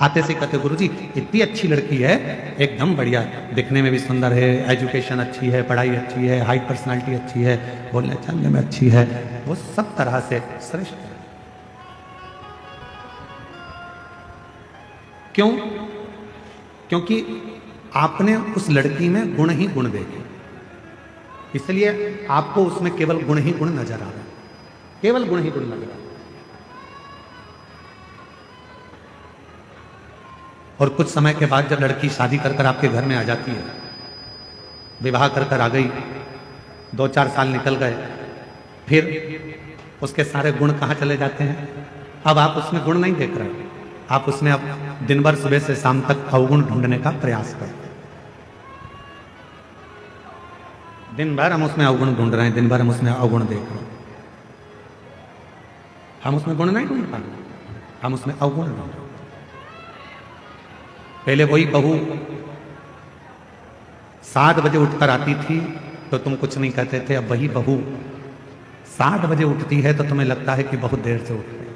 आते से कहते गुरुजी इतनी अच्छी लड़की है, एकदम बढ़िया, दिखने में भी सुंदर है, एजुकेशन अच्छी है, पढ़ाई अच्छी है, हाइट पर्सनालिटी अच्छी है, बोलने चलने में अच्छी है, वो सब तरह से श्रेष्ठ है। क्यों? क्योंकि आपने उस लड़की में गुण ही गुण देखे, इसलिए आपको उसमें केवल गुण ही गुण नजर आ रहा है, केवल गुण ही गुण नजर आ रहा है। और कुछ समय के बाद जब लड़की शादी कर कर आपके घर में आ जाती है, विवाह कर कर आ गई, 2-4 साल निकल गए, फिर उसके सारे गुण कहाँ चले जाते हैं? अब आप उसमें गुण नहीं देख रहे, आप उसमें अब दिन भर सुबह से शाम तक अवगुण ढूंढने का प्रयास करते हैं। दिन भर हम उसमें अवगुण ढूंढ रहे हैं, दिन भर हम उसमें अवगुण देख रहे हैं। हम उसमें गुण नहीं ढूंढ पा रहे, हम उसमें अवगुण ढूंढ रहे हैं। पहले वही बहू 7 बजे उठकर आती थी तो तुम कुछ नहीं कहते थे, अब वही बहू 7 बजे उठती है तो तुम्हें लगता है कि बहुत देर से उठ रही है।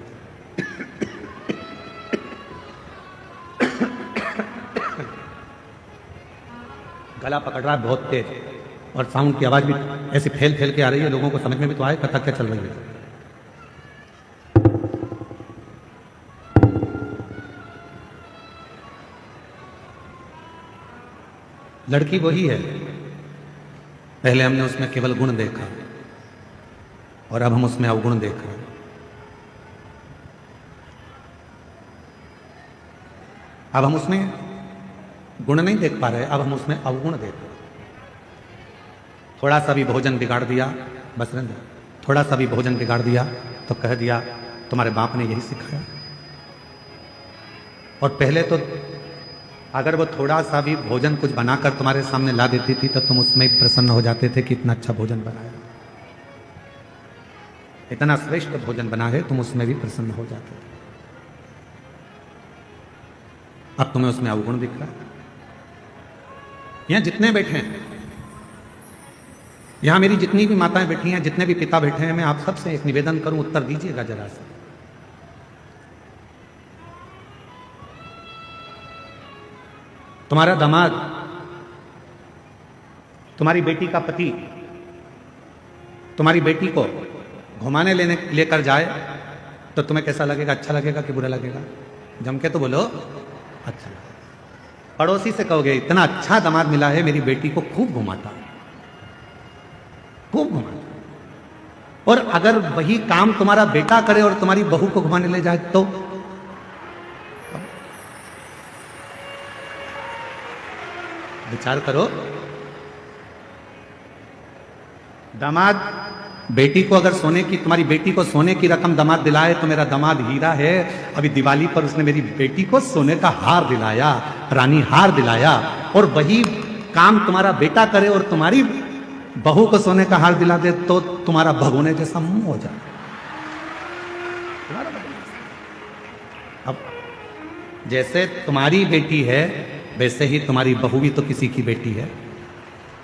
गला पकड़ रहा है बहुत तेज, और साउंड की आवाज भी ऐसे फैल फैल के आ रही है, लोगों को समझ में भी तो आए कथा क्या चल रही है। लड़की वही है, पहले हमने उसमें केवल गुण देखा और अब हम उसमें अवगुण देख रहे हैं। अब हम उसमें गुण नहीं देख पा रहे, अब हम उसमें अवगुण देख रहे हैं। थोड़ा सा भी भोजन बिगाड़ दिया, बस रंग, थोड़ा सा भी भोजन बिगाड़ दिया तो कह दिया तुम्हारे बाप ने यही सिखाया। और पहले तो अगर वो थोड़ा सा भी भोजन कुछ बनाकर तुम्हारे सामने ला देती थी तो तुम उसमें प्रसन्न हो जाते थे कि इतना अच्छा भोजन बनाया, इतना श्रेष्ठ भोजन बना है, तुम उसमें भी प्रसन्न हो जाते थे। अब तुम्हें उसमें अवगुण दिख रहा है। यहां जितने बैठे हैं, यहां मेरी जितनी भी माताएं बैठी हैं, जितने भी पिता बैठे हैं, मैं आप सबसे एक निवेदन करूं, उत्तर दीजिएगा जरा से। तुम्हारा दामाद, तुम्हारी बेटी का पति तुम्हारी बेटी को घुमाने लेकर जाए तो तुम्हें कैसा लगेगा? अच्छा लगेगा कि बुरा लगेगा? जम के तो बोलो, अच्छा लगेगा। पड़ोसी से कहोगे इतना अच्छा दामाद मिला है, मेरी बेटी को खूब घुमाता, खूब घुमाता। और अगर वही काम तुम्हारा बेटा करे और तुम्हारी बहू को घुमाने ले जाए तो विचार करो। दामाद बेटी को अगर सोने की, तुम्हारी बेटी को सोने की रकम दामाद दिलाए तो मेरा दामाद हीरा है। अभी दिवाली पर उसने मेरी बेटी को सोने का हार दिलाया, रानी हार दिलाया। और वही काम तुम्हारा बेटा करे और तुम्हारी बहू को सोने का हार दिला दे तो तुम्हारा भगोने जैसा मुंह हो जाए। अब जैसे तुम्हारी बेटी है वैसे ही तुम्हारी बहू भी तो किसी की बेटी है,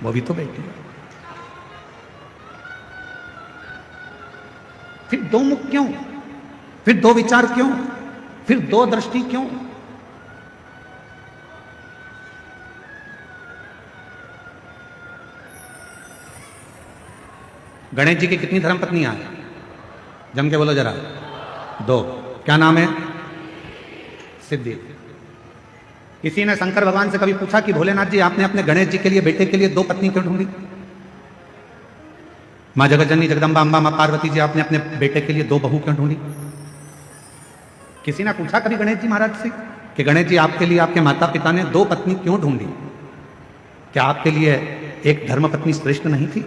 वो भी तो बेटी है। फिर दो मुख क्यों? फिर दो विचार क्यों? फिर दो दृष्टि क्यों? गणेश जी की कितनी धर्मपत्नियां हैं? जम के बोलो जरा। 2। क्या नाम है? सिद्धि। किसी ने शंकर भगवान से कभी पूछा कि भोलेनाथ जी आपने अपने गणेश जी के लिए, बेटे के लिए 2 पत्नी क्यों ढूंढी? मां जगतजननी जगदम्बा अम्बा मां पार्वती जी आपने अपने बेटे के लिए 2 बहू क्यों ढूंढी? किसी ने पूछा कभी गणेश जी महाराज से कि गणेश जी आपके लिए आपके माता पिता ने 2 पत्नी क्यों ढूंढी? क्या आपके लिए एक धर्मपत्नी श्रेष्ठ नहीं थी?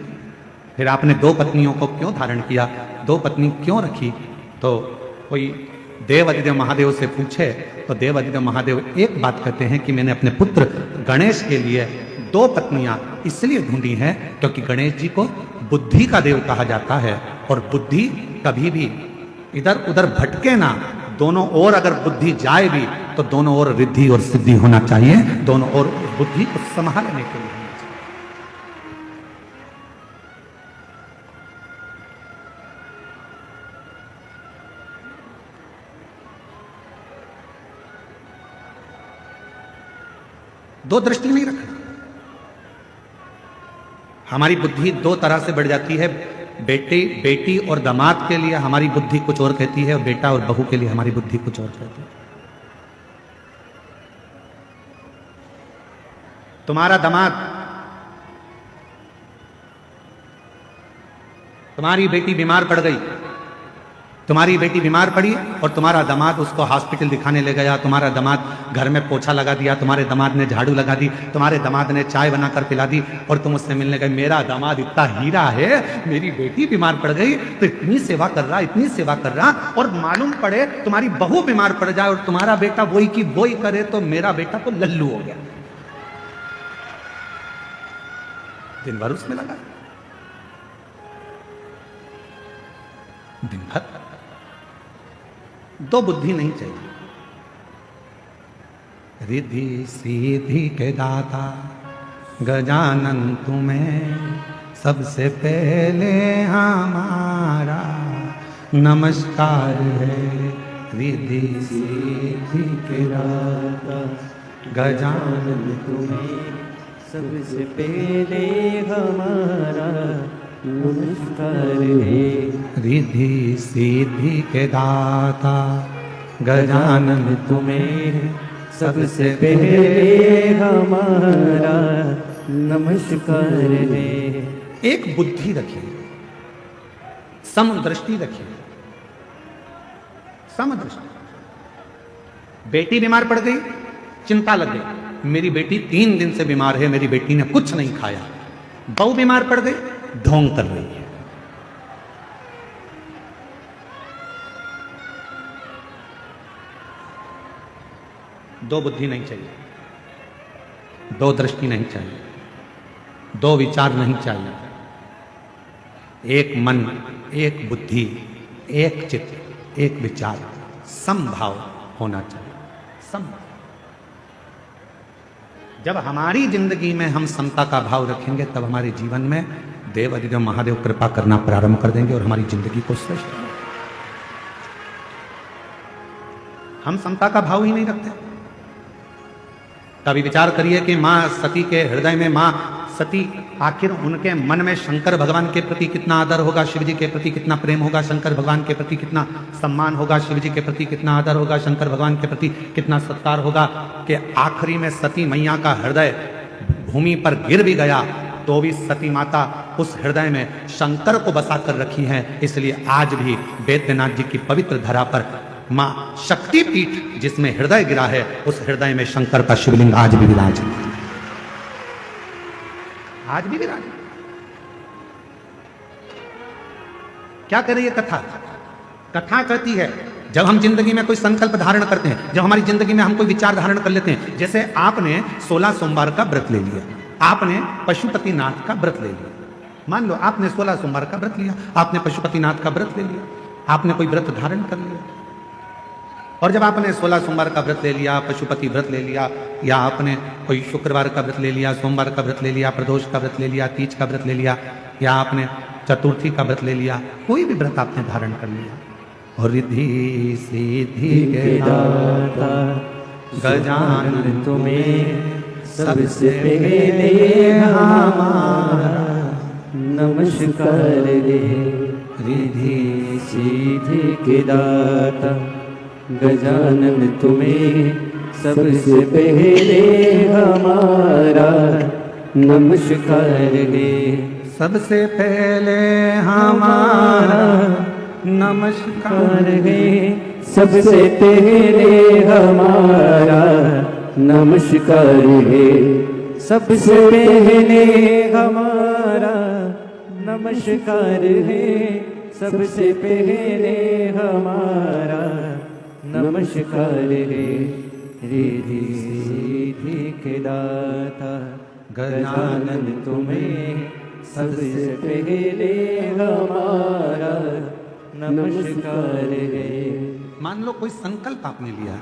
फिर आपने 2 पत्नियों को क्यों धारण किया, 2 पत्नी क्यों रखी? तो कोई देव अधिदेव महादेव से पूछे तो देव अधिदेव महादेव एक बात कहते हैं कि मैंने अपने पुत्र गणेश के लिए 2 पत्नियां इसलिए ढूंढी हैं क्योंकि गणेश जी को बुद्धि का देव कहा जाता है और बुद्धि कभी भी इधर उधर भटके ना। दोनों ओर अगर बुद्धि जाए भी तो दोनों ओर रिद्धि और सिद्धि होना चाहिए, दोनों ओर बुद्धि को संभालने के लिए। दो दृष्टि नहीं रखना। हमारी बुद्धि दो तरह से बढ़ जाती है। बेटी और दामाद के लिए हमारी बुद्धि कुछ और कहती है, और बेटा और बहू के लिए हमारी बुद्धि कुछ और कहती है। तुम्हारा दामाद, तुम्हारी बेटी बीमार पड़ गई, तुम्हारी बेटी बीमार पड़ी और तुम्हारा दामाद उसको हॉस्पिटल दिखाने ले गया। तुम्हारा दामाद घर में पोछा लगा दिया, तुम्हारे दामाद ने झाड़ू लगा दी, तुम्हारे दामाद ने चाय बनाकर पिला दी, और तुम उससे मिलने गए। मेरा दामाद इतना हीरा है, मेरी बेटी बीमार पड़ गई तो इतनी सेवा कर रहा, इतनी सेवा कर रहा, और मालूम पड़े तुम्हारी बहू बीमार पड़ जाए और तुम्हारा बेटा वही की वही करे तो मेरा बेटा तो लल्लू हो गया। दिन भर उसमें लगा, दिन भर। दो बुद्धि नहीं चाहिए। रिद्धि सीधी के दाता गजानन तुम्हें सबसे पहले हमारा नमस्कार है। रिद्धि सीधी के दाता गजानन तुम्हें सबसे पहले हमारा नमस्कार है। रिद्धि सिद्धि के दाता गजानन तुम्हें सबसे पहले हमारा नमस्कार है। एक बुद्धि रखिए, समदृष्टि रखिए, समदृष्टि। बेटी बीमार पड़ गई, चिंता लग गई, मेरी बेटी 3 दिन से बीमार है, मेरी बेटी ने कुछ नहीं खाया। बहू बीमार पड़ गई, ढोंग कर रही है। दो बुद्धि नहीं चाहिए, दो दृष्टि नहीं चाहिए, दो विचार नहीं चाहिए। एक मन, एक बुद्धि, एक चित्त, एक विचार, समभाव होना चाहिए। समभाव। जब हमारी जिंदगी में हम समता का भाव रखेंगे तब हमारे जीवन में देव अधिदेव महादेव कृपा करना प्रारंभ कर देंगे और हमारी जिंदगी को श्रेष्ठ। हम समता का भाव ही नहीं रखते। कभी विचार करिए कि मां सती के हृदय में, मां सती आखिर उनके मन में शंकर भगवान के प्रति कितना आदर होगा, शिव जी के प्रति कितना प्रेम होगा, शंकर भगवान के प्रति कितना सम्मान होगा, शिव जी के प्रति कितना आदर होगा, शंकर भगवान के प्रति कितना सत्कार होगा, कि आखिरी में सती मैया का हृदय भूमि पर गिर भी गया तो भी सती माता उस हृदय में शंकर को बसा कर रखी है। इसलिए आज भी वैद्यनाथ जी की पवित्र धरा पर मां शक्तिपीठ जिसमें हृदय गिरा है, उस हृदय में शंकर का शिवलिंग आज भी विराज, आज भी विराज। क्या कह रही है कथा? कथा कहती है जब हम जिंदगी में कोई संकल्प धारण करते हैं, जब हमारी जिंदगी में हम कोई विचार धारण कर लेते हैं, जैसे आपने 16 सोमवार का व्रत ले लिया, आपने पशुपतिनाथ का व्रत ले लिया। मान लो आपने 16 सोमवार का व्रत लिया, आपने पशुपतिनाथ का व्रत ले लिया, आपने कोई व्रत धारण कर लिया। और जब आपने 16 सोमवार का व्रत ले लिया, पशुपति व्रत ले लिया, या आपने कोई शुक्रवार का व्रत ले लिया, सोमवार का व्रत ले लिया, प्रदोष का व्रत ले लिया, तीज का व्रत ले लिया, या आपने चतुर्थी का व्रत ले लिया, कोई भी व्रत आपने धारण कर लिया, और रिद्धि सिद्धि के दाता गजानन तुम्हें सबसे पहले हमारा नमस्कार है। रिद्धि सिद्धि के दाता गजानन तुम्हें सबसे पहले हमारा नमस्कार है। सबसे पहले हमारा नमस्कार है। सबसे पहले हमारा नमस्कार है। सबसे पहले हमारा नमस्कार है। सबसे पहले हमारा नमस्कार है। रिद्धि सिद्धि के दाता गजानन तुम्हें सबसे पहले हमारा नमस्कार है। मान लो कोई संकल्प आपने लिया,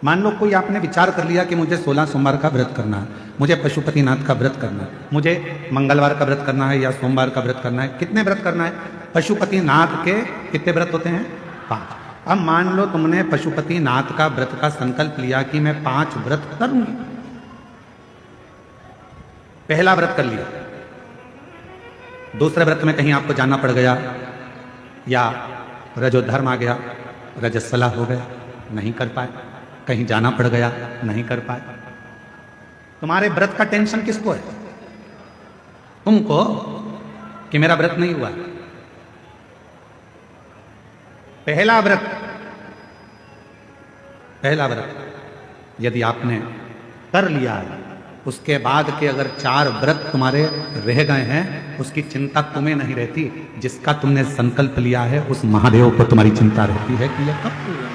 मान लो कोई आपने विचार कर लिया कि मुझे 16 सोमवार का व्रत करना है, मुझे पशुपतिनाथ का व्रत करना है, मुझे मंगलवार का व्रत करना है या सोमवार का व्रत करना है। कितने व्रत करना है? पशुपतिनाथ के कितने व्रत होते हैं? 5। अब मान लो तुमने पशुपतिनाथ का व्रत का संकल्प लिया कि मैं 5 व्रत करूंगी, पहला व्रत कर लिया, दूसरे व्रत में कहीं आपको जाना पड़ गया या रजोधर्म आ गया, रजस्वला हो गए, नहीं कर पाए, कहीं जाना पड़ गया, नहीं कर पाए। तुम्हारे व्रत का टेंशन किसको है? तुमको कि मेरा व्रत नहीं हुआ। पहला व्रत यदि आपने कर लिया है, उसके बाद के अगर 4 व्रत तुम्हारे रह गए हैं, उसकी चिंता तुम्हें नहीं रहती। जिसका तुमने संकल्प लिया है उस महादेव को तुम्हारी चिंता रहती है कि यह कब पूरा।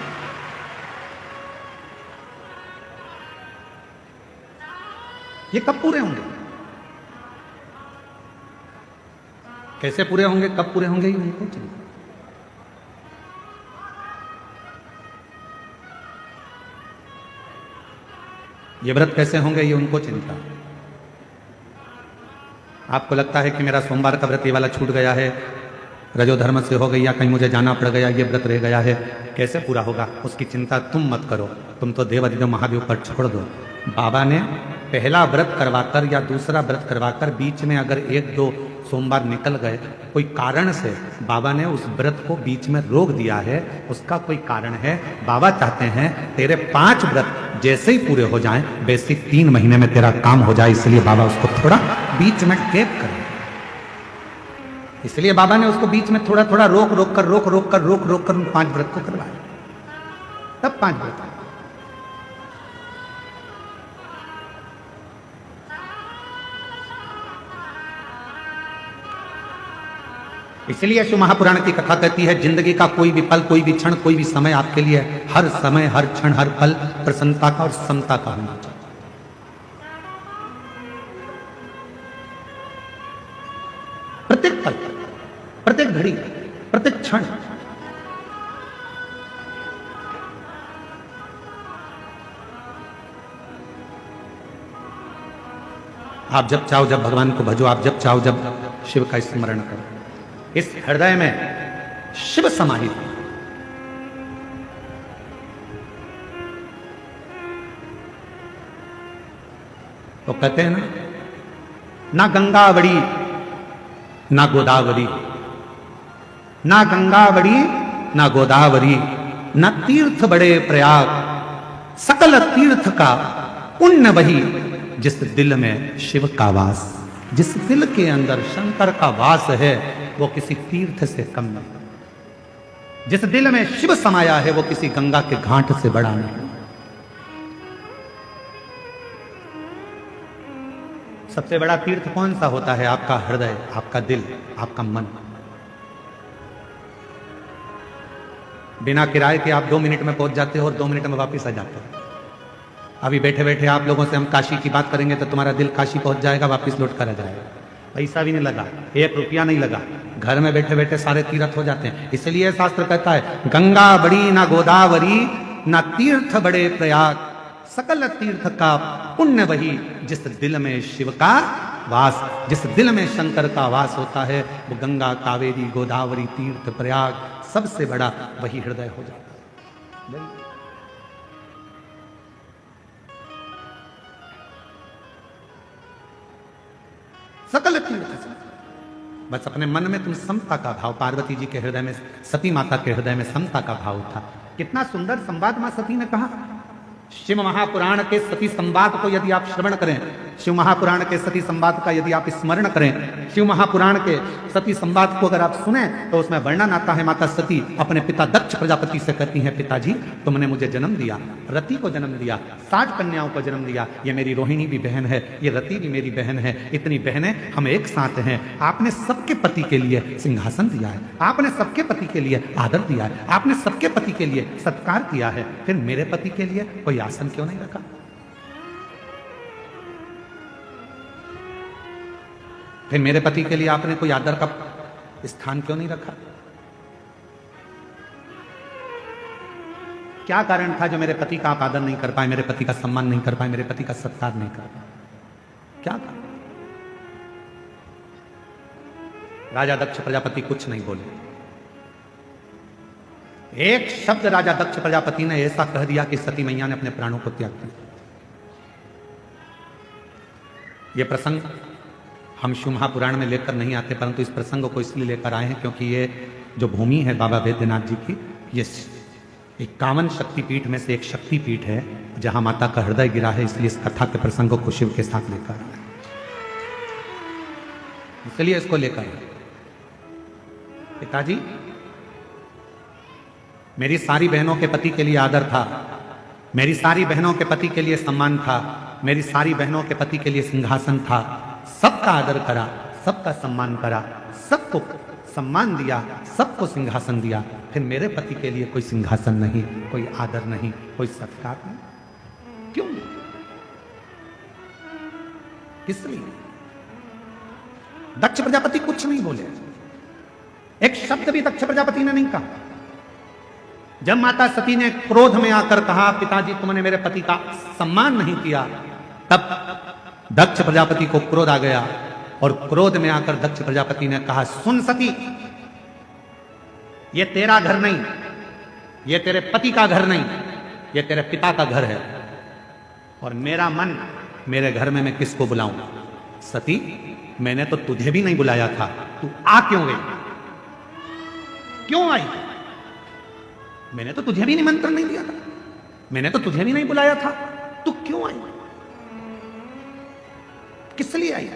ये कब पूरे होंगे, कैसे पूरे होंगे, कब पूरे होंगे, ये उनको चिंता। ये व्रत कैसे होंगे, ये उनको चिंता। आपको लगता है कि मेरा सोमवार का व्रत ये वाला छूट गया है, रजोधर्म से हो गई, या कहीं मुझे जाना पड़ गया, ये व्रत रह गया है, कैसे पूरा होगा, उसकी चिंता तुम मत करो। तुम तो देवाधिदेव महादेव पर छोड़ दो। बाबा ने पहला व्रत करवाकर या दूसरा व्रत करवाकर बीच में अगर 1-2 सोमवार निकल गए, कोई कारण से बाबा ने उस व्रत को बीच में रोक दिया है, उसका कोई कारण है। बाबा चाहते हैं तेरे 5 व्रत जैसे ही पूरे हो जाएं, वैसे 3 महीने में तेरा काम हो जाए, इसलिए बाबा उसको थोड़ा बीच में गैप करें। इसलिए बाबा ने उसको बीच में थोड़ा थोड़ा रोक कर 5 व्रत को करवाया, तब 5 व्रत। इसलिए शिव महापुराण की कथा कहती है, जिंदगी का कोई भी पल, कोई भी क्षण, कोई भी समय आपके लिए हर समय, हर क्षण, हर पल प्रसन्नता का और समता का होना चाहिए। प्रत्येक पल, प्रत्येक घड़ी, प्रत्येक क्षण। आप जब चाहो जब भगवान को भजो, आप जब चाहो जब शिव का स्मरण करो। इस हृदय में शिव समाहित। तो कहते हैं ना गंगा बड़ी ना गोदावरी, ना गंगा बड़ी ना गोदावरी, ना तीर्थ बड़े प्रयाग, सकल तीर्थ का पुण्य वही जिस दिल में शिव का वास। जिस दिल के अंदर शंकर का वास है वो किसी तीर्थ से कम नहीं। जिस दिल में शिव समाया है वो किसी गंगा के घाट से बड़ा नहीं। सबसे बड़ा तीर्थ कौन सा होता है? आपका हृदय, आपका दिल, आपका मन। बिना किराए के आप 2 मिनट में पहुंच जाते हो और 2 मिनट में वापस आ जाते हो। अभी बैठे बैठे आप लोगों से हम काशी की बात करेंगे तो तुम्हारा दिल काशी पहुंच जाएगा, वापस लौट कर आ जाएगा। पैसा भी नहीं लगा, 1 रुपया नहीं लगा, घर में बैठे बैठे सारे तीर्थ हो जाते हैं। इसलिए शास्त्र कहता है, गंगा बड़ी ना गोदावरी, ना तीर्थ बड़े प्रयाग, सकल तीर्थ का पुण्य वही जिस दिल में शिव का वास। जिस दिल में शंकर का वास होता है वो गंगा, कावेरी, गोदावरी, तीर्थ, प्रयाग सबसे बड़ा वही हृदय हो जाता है। सकल तीर्थ से बस अपने मन में तुम समता का भाव। पार्वती जी के हृदय में, सती माता के हृदय में समता का भाव था। कितना सुंदर संवाद मां सती ने कहा। शिव महापुराण के सती संवाद को यदि आप श्रवण करें, शिव महापुराण के सती संवाद का यदि आप स्मरण करें, शिव महापुराण के सती संवाद को अगर आप सुने तो उसमें वर्णन आता है, माता सती अपने पिता दक्ष प्रजापति से कहती हैं, पिताजी तुमने मुझे जन्म दिया, रति को जन्म दिया, 60 कन्याओं को जन्म दिया, ये मेरी रोहिणी भी बहन है, ये रति भी मेरी बहन है, इतनी बहनें हम एक साथ हैं। आपने सबके पति के लिए सिंहासन दिया है, आपने सबके पति के लिए आदर दिया है, आपने सबके पति के लिए सत्कार किया है, फिर मेरे पति के लिए कोई आसन क्यों नहीं रखा? फिर मेरे पति के लिए आपने कोई आदर का स्थान क्यों नहीं रखा? क्या कारण था जो मेरे पति का आप आदर नहीं कर पाए, मेरे पति का सम्मान नहीं कर पाए, मेरे पति का सत्कार नहीं कर पाए? क्या था? राजा दक्ष प्रजापति कुछ नहीं बोले। एक शब्द राजा दक्ष प्रजापति ने ऐसा कह दिया कि सती मैया ने अपने प्राणों को त्याग दिया। ये प्रसंग हम शिव महापुराण में लेकर नहीं आते, परंतु इस प्रसंग को इसलिए लेकर आए हैं क्योंकि ये जो भूमि है बाबा वैद्यनाथ जी की, ये 51 शक्तिपीठ में से एक शक्तिपीठ है जहां माता का हृदय गिरा है। इसलिए इस कथा के प्रसंग को शिव के साथ लेकर आए, इसलिए इसको लेकर आए। पिताजी, मेरी सारी बहनों के पति के लिए आदर था, मेरी सारी बहनों के पति के लिए सम्मान था, मेरी सारी बहनों के पति के लिए सिंहासन था। सबका आदर करा, सबका सम्मान करा, सबको सम्मान दिया, सबको सिंहासन दिया। फिर मेरे पति के लिए कोई सिंहासन नहीं, कोई आदर नहीं, कोई सत्कार नहीं। क्यों? किस लिए? दक्ष प्रजापति कुछ नहीं बोले, एक शब्द भी दक्ष प्रजापति ने नहीं कहा। जब माता सती ने क्रोध में आकर कहा, पिताजी तुमने मेरे पति का सम्मान नहीं किया, तब दक्ष प्रजापति को क्रोध आ गया और क्रोध में आकर दक्ष प्रजापति ने कहा, सुन सती, ये तेरा घर नहीं, ये तेरे पति का घर नहीं, ये तेरे पिता का घर है और मेरा मन, मेरे घर में मैं किसको बुलाऊं? सती, मैंने तो तुझे भी नहीं बुलाया था, तू आ क्यों गई? क्यों आई? मैंने तो तुझे भी निमंत्रण नहीं दिया था, मैंने तो तुझे भी नहीं बुलाया था, तू क्यों आई? किस लिए आई?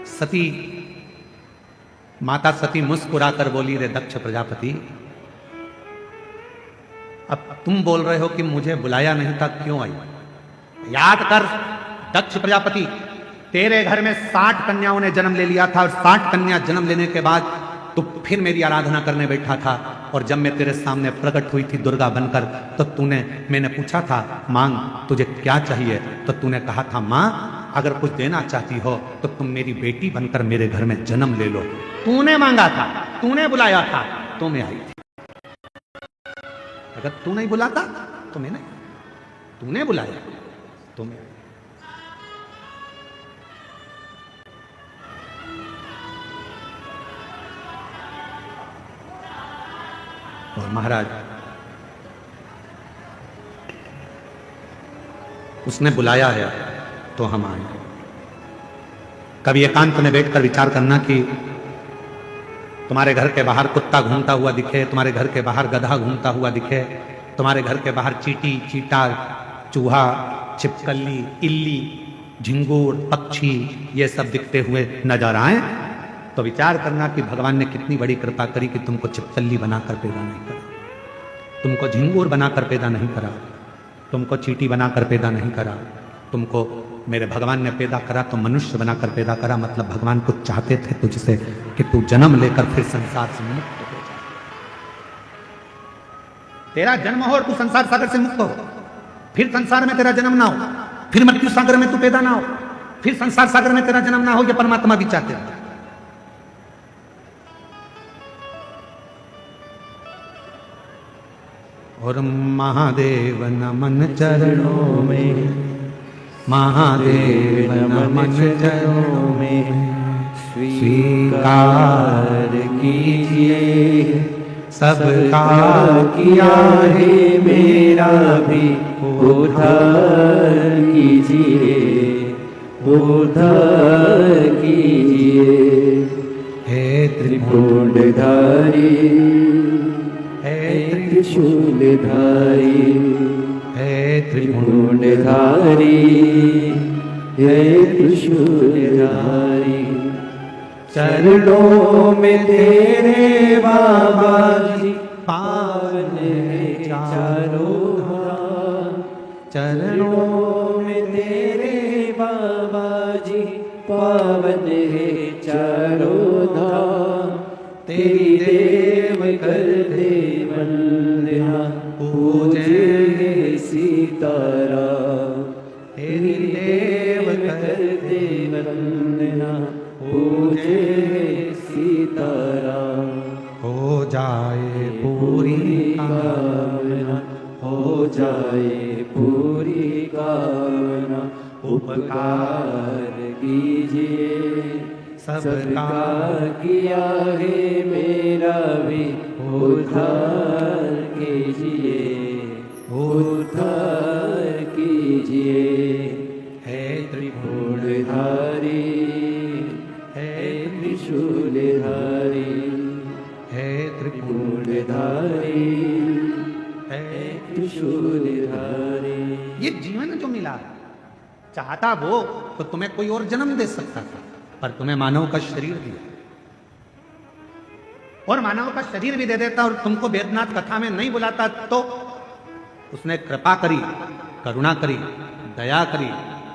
सती, माता सती मुस्कुराकर बोली, रे दक्ष प्रजापति, अब तुम बोल रहे हो कि मुझे बुलाया नहीं था, क्यों आई? याद कर दक्ष प्रजापति, तेरे घर में 60 कन्याओं ने जन्म ले लिया था और 60 कन्या जन्म लेने के बाद तू फिर मेरी आराधना करने बैठा था। और जब मैं तेरे सामने प्रकट हुई थी दुर्गा बनकर, तो मैंने पूछा था, मांग तुझे क्या चाहिए? तो तूने कहा था, मां अगर कुछ देना चाहती हो तो तुम मेरी बेटी बनकर मेरे घर में जन्म ले लो। तूने मांगा था, तूने बुलाया था, तो मैं आई थी। अगर तू नहीं बुलाता तो मैं नहीं, तूने बुलाया तो मैं आई। और महाराज, उसने बुलाया है तो हम आए। कभी एकांत में बैठकर विचार करना कि तुम्हारे घर के बाहर कुत्ता घूमता हुआ दिखे, तुम्हारे घर के बाहर गधा घूमता हुआ दिखे, तुम्हारे घर के बाहर चींटी, चीटा, चूहा, छिपकली, इल्ली, झिंगूर, पक्षी ये सब दिखते हुए नजर आए, तो विचार करना कि भगवान ने कितनी बड़ी कृपा करी कि तुमको छिपकली बनाकर पैदा नहीं करा, तुमको झिंगूर बनाकर पैदा नहीं करा, तुमको चींटी बनाकर पैदा नहीं करा, तुमको मेरे भगवान ने पैदा करा तो मनुष्य बनाकर पैदा करा। मतलब भगवान कुछ चाहते थे तुझसे कि तू जन्म लेकर फिर संसार से मुक्त हो जाए। तेरा जन्म हो और तू संसार सागर से मुक्त हो, फिर संसार में तेरा जन्म ना हो, फिर मृत्यु सागर में तू पैदा ना हो, फिर संसार सागर में तेरा जन्म ना हो, यह परमात्मा भी चाहते थे। और महादेव नमन चरणों में, महादेव नमन चरणों में, स्वीकार कीजिए सबका किया है मेरा भी उद्धार कीजिए, उद्धार कीजिए। हे त्रिपुंडधारी, हे त्रिशूलधारी, हे त्रिपुंडधारी, हे त्रिशूलधारी, चरणों में तेरे बाबा जी पावन है चारों धाम, चरणों में तेरे बाबा जी पावन है चारों धाम। तेरी देव कर दे वंदना, पूजे सीताराम। तेरी देव कर दे वंदना, पूजे सीताराम। हो जाए पूरी कामना, हो जाए पूरी कामना, उपकार कीजिए सबका किया है मेरा भी उद्धार कीजिए। शूरधारे। ये जीवन जो मिला, चाहता वो तो तुम्हें कोई और जन्म दे सकता था, पर तुम्हें मानव का शरीर दिया, और मानव का शरीर भी दे देता और तुमको वेदनाथ कथा में नहीं बुलाता, तो उसने कृपा करी, करुणा करी, दया करी,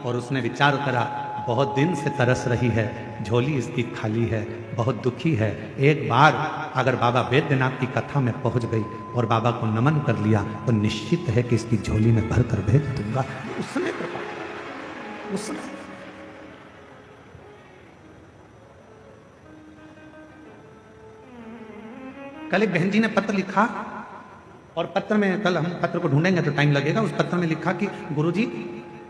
और उसने विचार करा बहुत दिन से तरस रही है, झोली इसकी खाली है, बहुत दुखी है, एक बार अगर बाबा वैद्यनाथ की कथा में पहुंच गई और बाबा को नमन कर लिया तो निश्चित है कि इसकी झोली में भर कर भेज दूंगा। उसने कृपा, उसने कल एक बहन जी ने पत्र लिखा, और पत्र में, कल हम पत्र को ढूंढेंगे तो टाइम लगेगा, उस पत्र में लिखा कि गुरुजी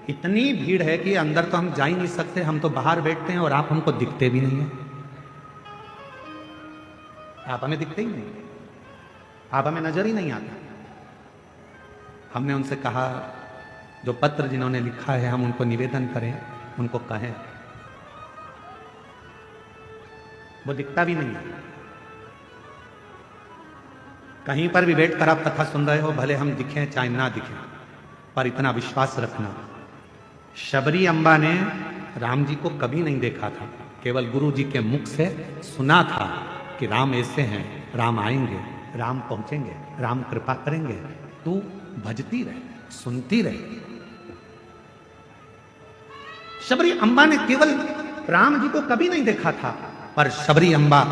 इतनी भीड़ है कि अंदर तो हम जा ही नहीं सकते, हम तो बाहर बैठते हैं और आप हमको दिखते भी नहीं हैं, आप हमें दिखते ही नहीं, आप हमें नजर ही नहीं आता। हमने उनसे कहा जो पत्र जिन्होंने लिखा है हम उनको निवेदन करें, उनको कहें, वो दिखता भी नहीं है। कहीं पर भी बैठकर आप कथा सुन रहे हो, भले हम दिखें चाहे ना दिखें, पर इतना विश्वास रखना, शबरी अम्बा ने राम जी को कभी नहीं देखा था, केवल गुरु जी के मुख से सुना था कि राम ऐसे हैं, राम आएंगे, राम पहुंचेंगे, राम कृपा करेंगे, तू भजती रहे, सुनती रहे। शबरी अम्बा ने केवल राम जी को कभी नहीं देखा था, पर शबरी अम्बा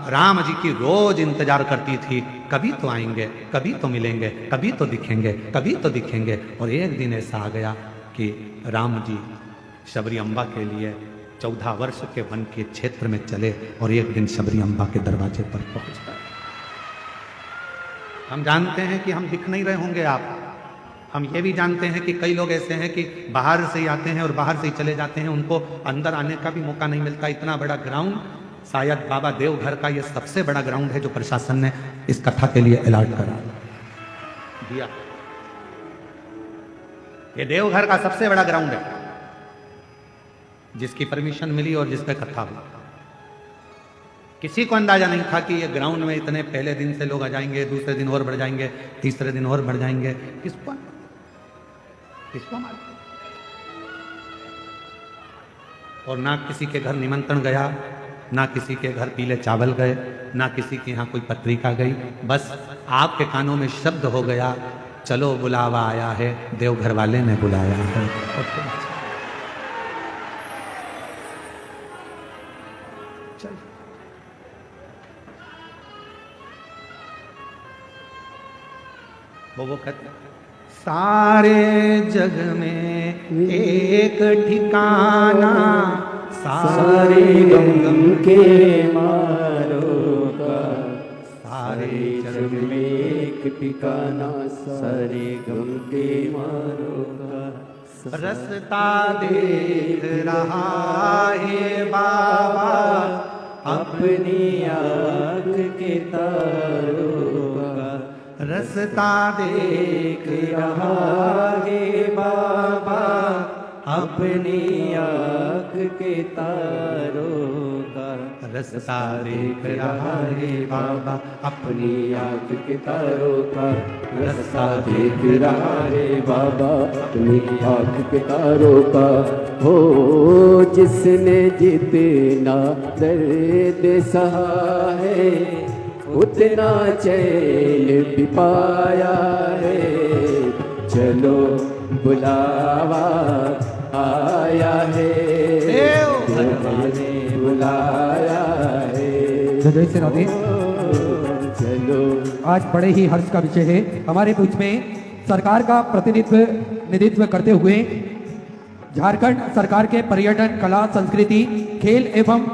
राम जी की रोज इंतजार करती थी, कभी तो आएंगे, कभी तो मिलेंगे, कभी तो दिखेंगे, कभी तो दिखेंगे। और एक दिन ऐसा आ गया कि राम जी शबरी अम्बा के लिए 14 वर्ष के वन के क्षेत्र में चले, और एक दिन शबरी अम्बा के दरवाजे पर पहुंच गए। हम जानते हैं कि हम दिख नहीं रहे होंगे आप, हम ये भी जानते हैं कि कई लोग ऐसे हैं कि बाहर से ही आते हैं और बाहर से ही चले जाते हैं, उनको अंदर आने का भी मौका नहीं मिलता। इतना बड़ा ग्राउंड, शायद बाबा देवघर का ये सबसे बड़ा ग्राउंड है जो प्रशासन ने इस कथा के लिए अलॉट करा दिया। ये देवघर का सबसे बड़ा ग्राउंड है जिसकी परमिशन मिली और जिस पे कथा हुई। किसी को अंदाजा नहीं था कि ये ग्राउंड में इतने पहले दिन से लोग आ जाएंगे, दूसरे दिन और बढ़ जाएंगे, तीसरे दिन और बढ़ जाएंगे। किसको मालूम? और ना किसी के घर निमंत्रण गया, ना किसी के घर पीले चावल गए, ना किसी के यहाँ कोई पत्रिका गई, बस आपके कानों में शब्द हो गया, चलो बुलावा आया है, देवघर वाले ने बुलाया है। चल वो कहते सारे जग में एक ठिकाना, सारे गम के मारों का, सारे जग में एक ठिकाना, सारे गम के मारों का। रस्ता देख रहा है बाबा अपनी आँख के तारों का, रस्ता देख रहा है बाबा अपनी आँख के तारों का। रस्ता देख रहा है बाबा अपनी आँख के तारों का, रास्ता देख रहा है बाबा अपनी आँख के तारों का। हो जिसने जितना दर्द सहा है, उतना चैन भी पाया है। चलो बुलावा आया है, देव बुलाया है। जय श्री राधे। चलो आज बड़े ही हर्ष का विषय है, हमारे बीच में सरकार का प्रतिनिधित्व करते हुए झारखंड सरकार के पर्यटन, कला, संस्कृति, खेल एवं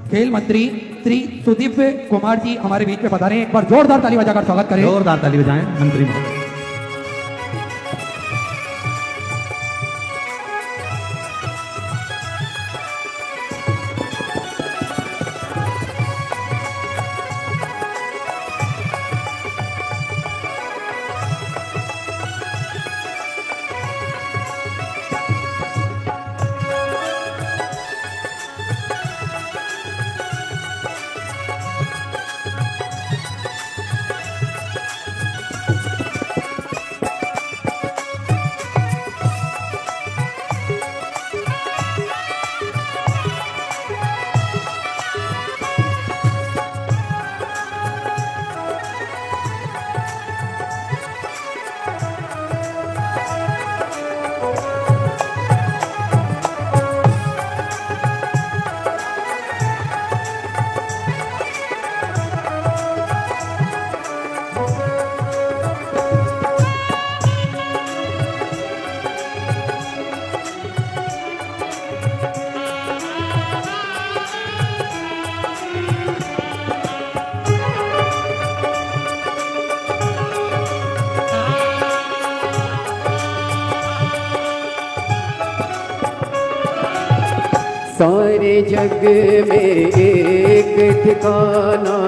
खेल मंत्री श्री सुदीप कुमार जी हमारे बीच में पधारे। एक बार जोरदार ताली बजाकर स्वागत करें। जोरदार ताली बजाएं मंत्री महोदय। सारे जग में एक ठिकाना,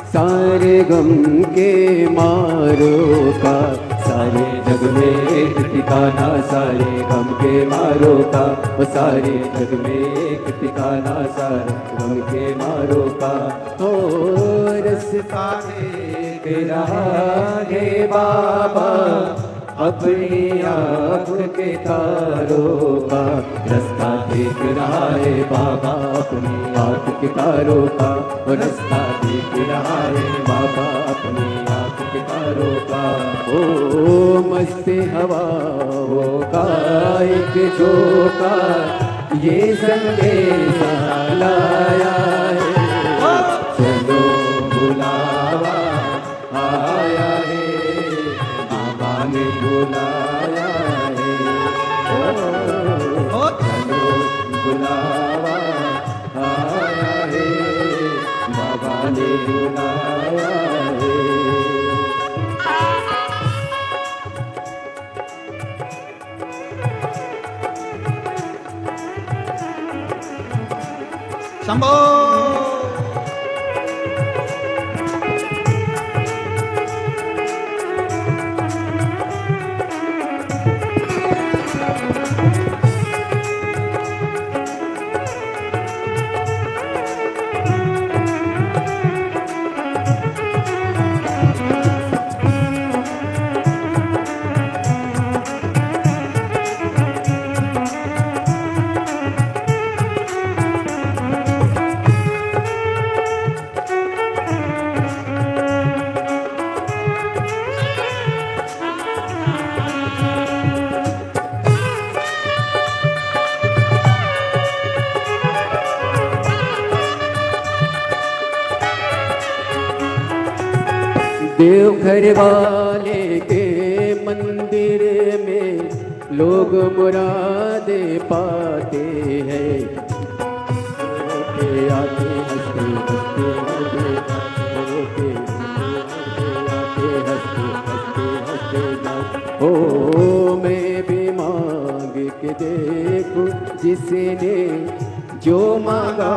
सारे गम के मारों का। सारे जग में एक ठिकाना, सारे गम के मारों का। वो सारे जग में एक ठिकाना, सारे गम के मारों का। हो रास्ता देख रहा है बाबा अपनी आँख के तारों का। रास्ता देख रहा है बाबा अपनी आँख के तारों का। और रास्ता देख रहा है बाबा अपनी आँख के तारों का। ओ मस्त हवाओं का एक झोंका ये संदेशा लाया है। चलो बुलावा आया है, बाबा ने बुलाया है। ओ चलो बुलावा आया है, बाबा ने बुलाया है। शंभो। देवघर वाले के मंदिर में लोग मुरादे पाते हैं। के आते हंसते हंसते आते हंसते हंसते जाते। ओ मैं भी मांग के देखूं जिसने जो मांगा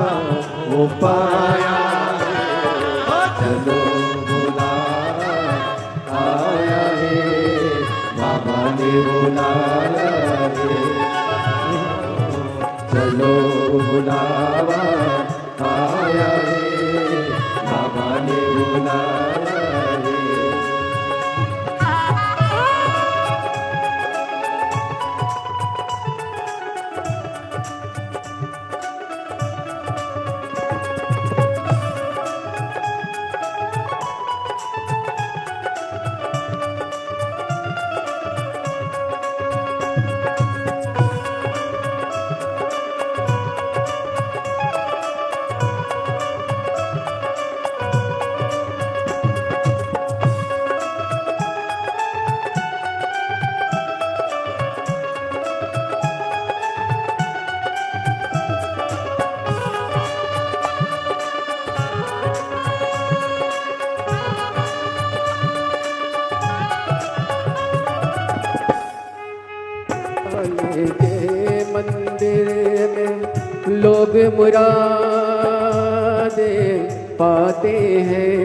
वो पाया। चलो आया है, बाबा ने बुलाया है। चलो बुलावा आया है, बाबा ने बुलाया है। के मंदिर में लोग मुरादे पाते हैं।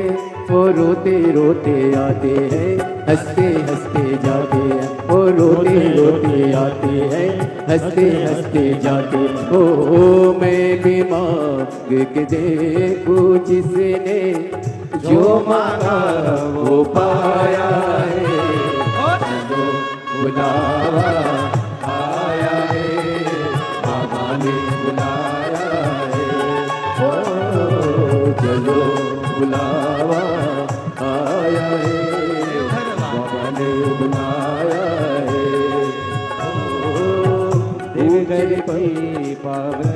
वो रोते रोते आते हैं, हंसते हंसते जाते हैं। वो रोते रोते आते हैं, हंसते हंसते जाते। ओ मैं भी मांग के देखूं जिसने जो मांगा वो पाया है। चलो बुलावा आया है, बाबा ने बुलाया है। ओ चलो बुलावा आया है, बाबा ने बुलाया है। ओ देवघर की पावन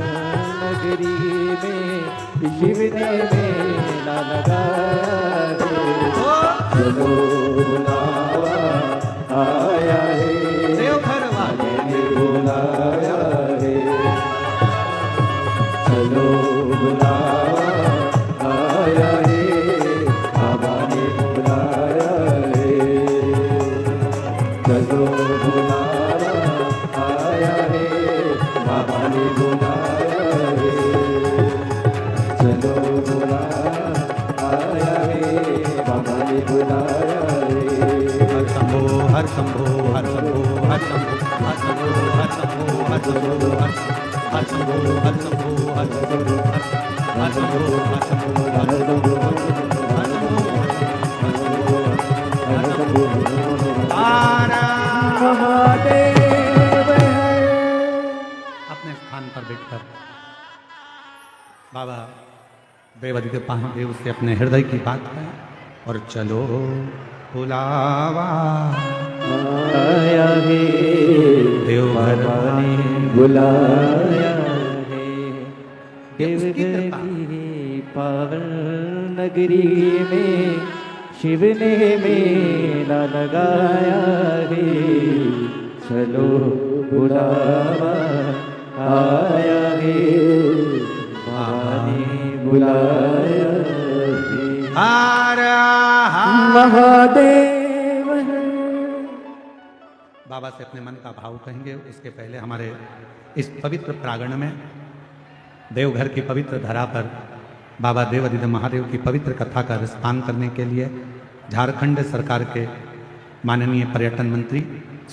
नगरी में शिव ने मेला लगाया है। चलो बुलावा आया है, देवघर वाले ने बुलाया है। चलो बुलावा आया है, बाबा ने बुलाया है। चलो बुलावा आया है, बाबा ने बुलाया बाबा ने बुलाया रे। हर शंभो हर शंभो हर शंभो हर शंभो हर शंभो हर शंभो हर शंभो हर शंभो हर शंभो हर शंभो हर शंभो हर शंभो हर शंभो महादेव अपने स्थान पर बैठकर बाबा देवादिदेव महादेव से अपने हृदय की बात करें और चलो बुलावा आया है, देवघर बाबा ने बुलाया है। ये उसकी देवघर कृपा। की पावन नगरी में शिव ने मेला लगाया है। चलो बुलावा आया है, बाबा ने बुलाया है। महादेव है। बाबा से अपने मन का भाव कहेंगे। उसके पहले हमारे इस पवित्र प्रांगण में देवघर की पवित्र धरा पर बाबा देवादिदेव महादेव की पवित्र कथा का रसपान करने के लिए झारखंड सरकार के माननीय पर्यटन मंत्री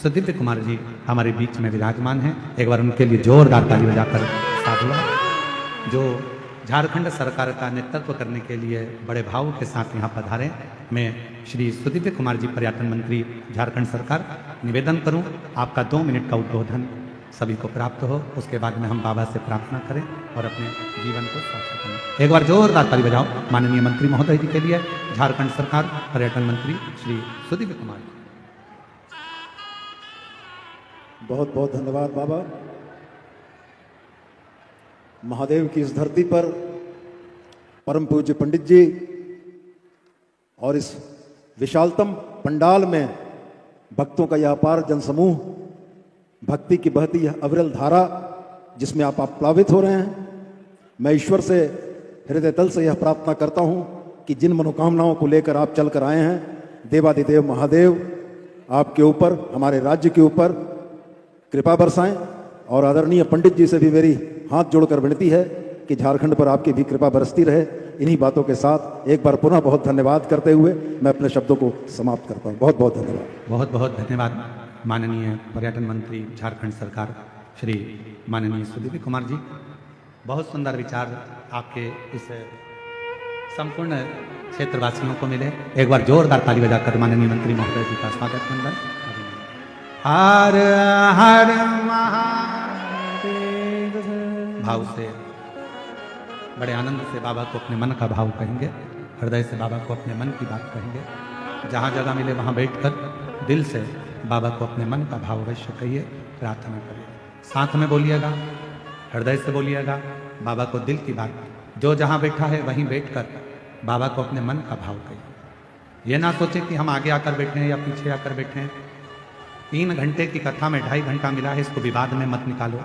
सुदीव्य कुमार जी हमारे बीच में विराजमान हैं। एक बार उनके लिए जोरदार ताली बजाकर साधुवाद। जो झारखंड सरकार का नेतृत्व करने के लिए बड़े भाव के साथ यहाँ पधारे, मैं श्री सुदीव्य कुमार जी पर्यटन मंत्री झारखंड सरकार निवेदन करूं आपका 2 मिनट का उद्बोधन सभी को प्राप्त हो। उसके बाद में हम बाबा से प्रार्थना करें और अपने जीवन को सार्थक करें। एक बार जोरदार ताली बजाओ माननीय मंत्री महोदय जी के लिए, झारखंड सरकार पर्यटन मंत्री श्री सुदीव्य कुमार जी। बहुत बहुत धन्यवाद बाबा। महादेव की इस धरती पर परम पूज्य पंडित जी और इस विशालतम पंडाल में भक्तों का यह अपार जनसमूह, भक्ति की बहती यह अविरल धारा जिसमें आप प्लावित हो रहे हैं, मैं ईश्वर से हृदय तल से यह प्रार्थना करता हूं कि जिन मनोकामनाओं को लेकर आप चलकर आए हैं, देवादिदेव महादेव आपके ऊपर, हमारे राज्य के ऊपर कृपा बरसाएं। और आदरणीय पंडित जी से भी मेरी हाथ जोड़कर विनती है कि झारखंड पर आपकी भी कृपा बरसती रहे। इन्हीं बातों के साथ एक बार पुनः बहुत धन्यवाद करते हुए मैं अपने शब्दों को समाप्त करता हूँ। बहुत बहुत धन्यवाद। बहुत बहुत धन्यवाद माननीय पर्यटन मंत्री झारखंड सरकार श्री माननीय सुदीव्य कुमार जी। बहुत सुंदर विचार आपके इस संपूर्ण क्षेत्रवासियों को मिले। एक बार जोरदार ताली बजाकर माननीय मंत्री महोदय जी का स्वागत करना। हर हर महादेव भाव से बड़े आनंद से बाबा को अपने मन का भाव कहेंगे, हृदय से बाबा को अपने मन की बात कहेंगे। जहाँ जगह मिले वहाँ बैठकर दिल से बाबा को अपने मन का भाव अवश्य कहिए, प्रार्थना करिए। साथ में बोलिएगा, हृदय से बोलिएगा बाबा को दिल की बात। जो जहाँ बैठा है वहीं बैठकर बाबा को अपने मन का भाव कहिए। ये ना सोचे कि हम आगे आकर बैठे हैं या पीछे आकर बैठे हैं। 3 घंटे की कथा में 2.5 घंटा मिला है, इसको विवाद में मत निकालो।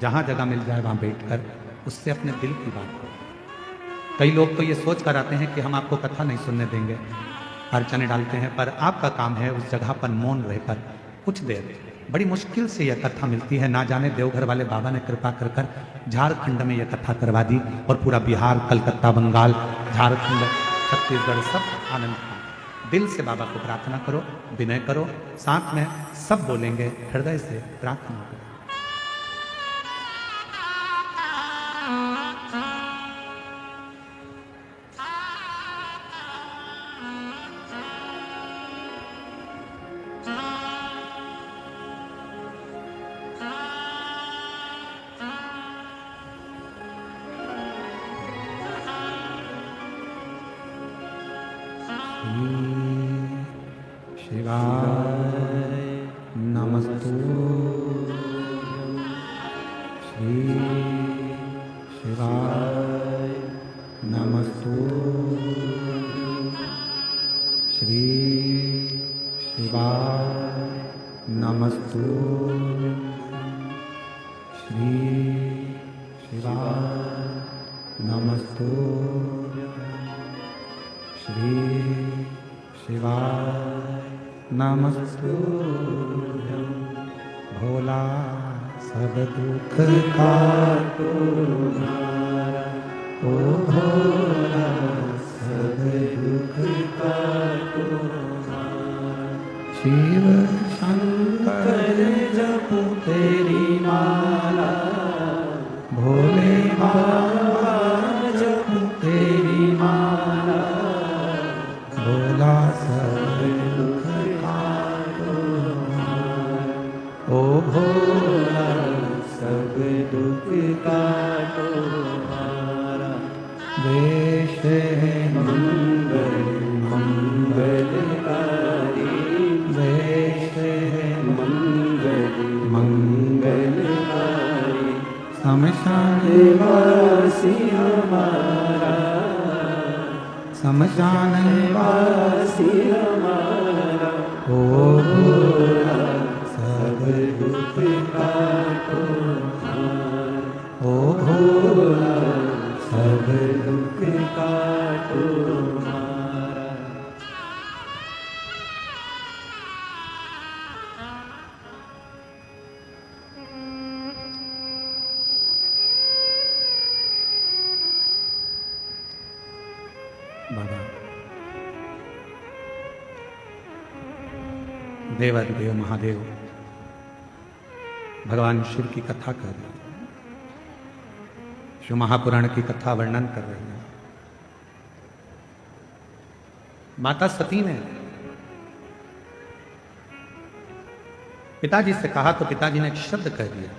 जहाँ जगह मिल जाए वहाँ बैठकर उससे अपने दिल की बात करो। कई लोग तो ये सोच कर आते हैं कि हम आपको कथा नहीं सुनने देंगे, अर्चने डालते हैं, पर आपका काम है उस जगह पर मौन रहकर कुछ देर। बड़ी मुश्किल से यह कथा मिलती है। ना जाने देवघर वाले बाबा ने कृपा कर कर झारखंड में यह कथा करवा दी और पूरा बिहार, कलकत्ता, बंगाल, झारखंड, छत्तीसगढ़ सब आनंद पाए। दिल से बाबा को प्रार्थना करो, विनय करो, साथ में सब बोलेंगे, हृदय से प्रार्थना करो। शिवाय नमस्तुभ्यं। श्री शिवाय नमस्तुभ्यं। श्री शिवाय नमस्तुभ्यं। श्री शिवाय नमस्तुभ्यं। श्री शिवाय नमस्तुभ्यं। भोला सब दुख का तुम्हारा, ओ भोला सब दुख का शिव शंकर जपो तेरी माला, भोले बाबा जपो तेरी माला, भोला सब दुख काटो हमारा। ओ भोला सब दुख काटो हमारा। देश है मंगल मंगलकारी, देश है मंगल मंगलकारी। शमशान वासी हमारा, शमशान वासी हमारा। ओ भोला सब दुख काटो हमारा। ओ भोला सब दुख काटो हमारा। बाबा देवाधिदेव महादेव भगवान शिव की कथा कर रहे हैं, शिव महापुराण की कथा वर्णन कर रहे हैं। माता सती ने पिताजी से कहा तो पिताजी ने एक शब्द कह दिया,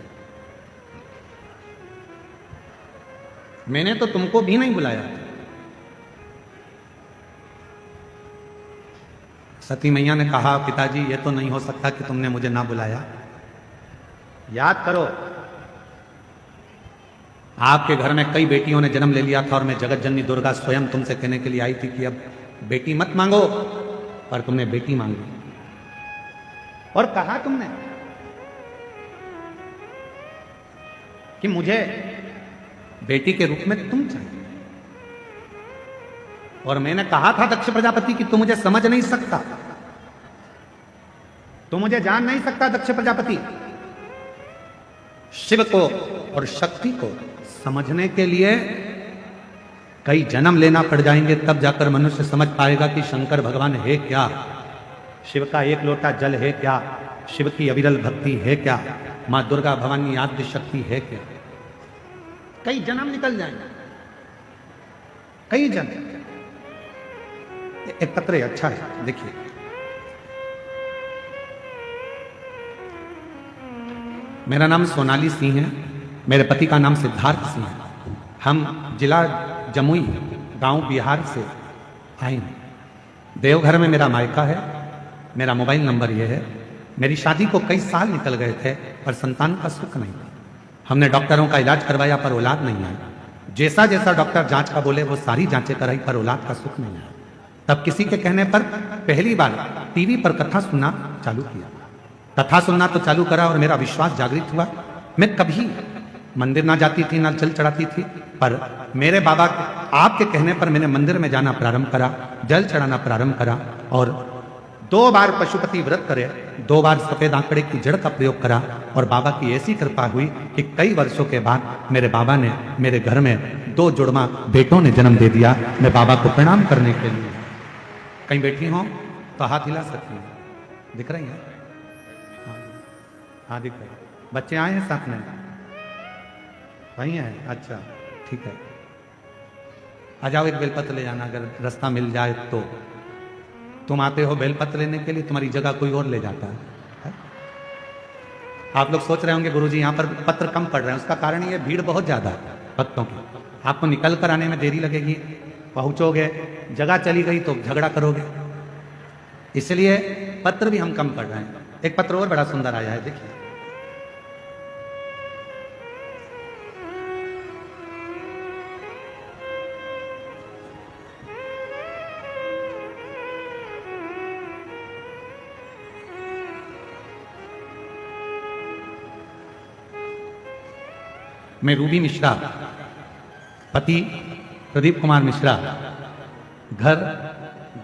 मैंने तो तुमको भी नहीं बुलाया। सती मैया ने कहा, पिताजी ये तो नहीं हो सकता कि तुमने मुझे ना बुलाया। याद करो, आपके घर में कई बेटियों ने जन्म ले लिया था और मैं जगत जननी दुर्गा स्वयं तुमसे कहने के लिए आई थी कि अब बेटी मत मांगो, पर तुमने बेटी मांगी। और कहा तुमने कि मुझे बेटी के रूप में तुम चाहिए। और मैंने कहा था दक्ष प्रजापति कि तू मुझे समझ नहीं सकता, तू मुझे जान नहीं सकता दक्ष प्रजापति। शिव को और शक्ति को समझने के लिए कई जन्म लेना पड़ जाएंगे, तब जाकर मनुष्य समझ पाएगा कि शंकर भगवान है क्या, शिव का एक लोटा जल है क्या, शिव की अविरल भक्ति है क्या, मां दुर्गा भवानी आद्य शक्ति है क्या। कई जन्म निकल जाएंगे, कई जन्म। एक पत्र अच्छा है, देखिए। मेरा नाम सोनाली सिंह है, मेरे पति का नाम सिद्धार्थ सिंह है। हम जिला जमुई गांव बिहार से आए हैं। देवघर में मेरा मायका है, मेरा मोबाइल नंबर यह है। मेरी शादी को कई साल निकल गए थे पर संतान का सुख नहीं था। हमने डॉक्टरों का इलाज करवाया पर औलाद नहीं आई। जैसा जैसा डॉक्टर जांच का बोले वो सारी जांचें कराई पर औलाद का सुख नहीं आया। तब किसी के कहने पर पहली बार टीवी पर कथा सुनना चालू किया। कथा सुनना तो चालू करा और मेरा विश्वास जागृत हुआ। मैं कभी मंदिर ना जाती थी, ना जल चढ़ाती थी, पर मेरे बाबा आपके कहने पर मैंने मंदिर में जाना प्रारंभ करा, जल चढ़ाना प्रारंभ करा और 2 बार पशुपति व्रत करे, 2 बार सफेद आंकड़े की जड़ का प्रयोग करा और बाबा की ऐसी कृपा हुई कि कई वर्षों के बाद मेरे बाबा ने मेरे घर में 2 जुड़वा बेटों ने जन्म दे दिया। मैं बाबा को प्रणाम करने के लिए कहीं बैठी हूं तो हाथ हिला सकती हूँ। दिख रही है? हाँ दिख रही। बच्चे आए हैं साथ में? वही है? अच्छा ठीक है। आ जाओ, एक बेलपत्र ले जाना अगर रास्ता मिल जाए तो। तुम आते हो बेलपत्र लेने के लिए, तुम्हारी जगह कोई और ले जाता है। आप लोग सोच रहे होंगे गुरुजी यहाँ पर पत्र कम पड़ रहे हैं, उसका कारण ये भीड़ बहुत ज्यादा है भक्तों की। आपको निकल कर आने में देरी लगेगी, पहुंचोगे, जगह चली गई तो झगड़ा करोगे, इसलिए पत्र भी हम कम पढ़ रहे हैं। एक पत्र और बड़ा सुंदर आया है, देखिए। मैं रूबी मिश्रा, पति प्रदीप कुमार मिश्रा, घर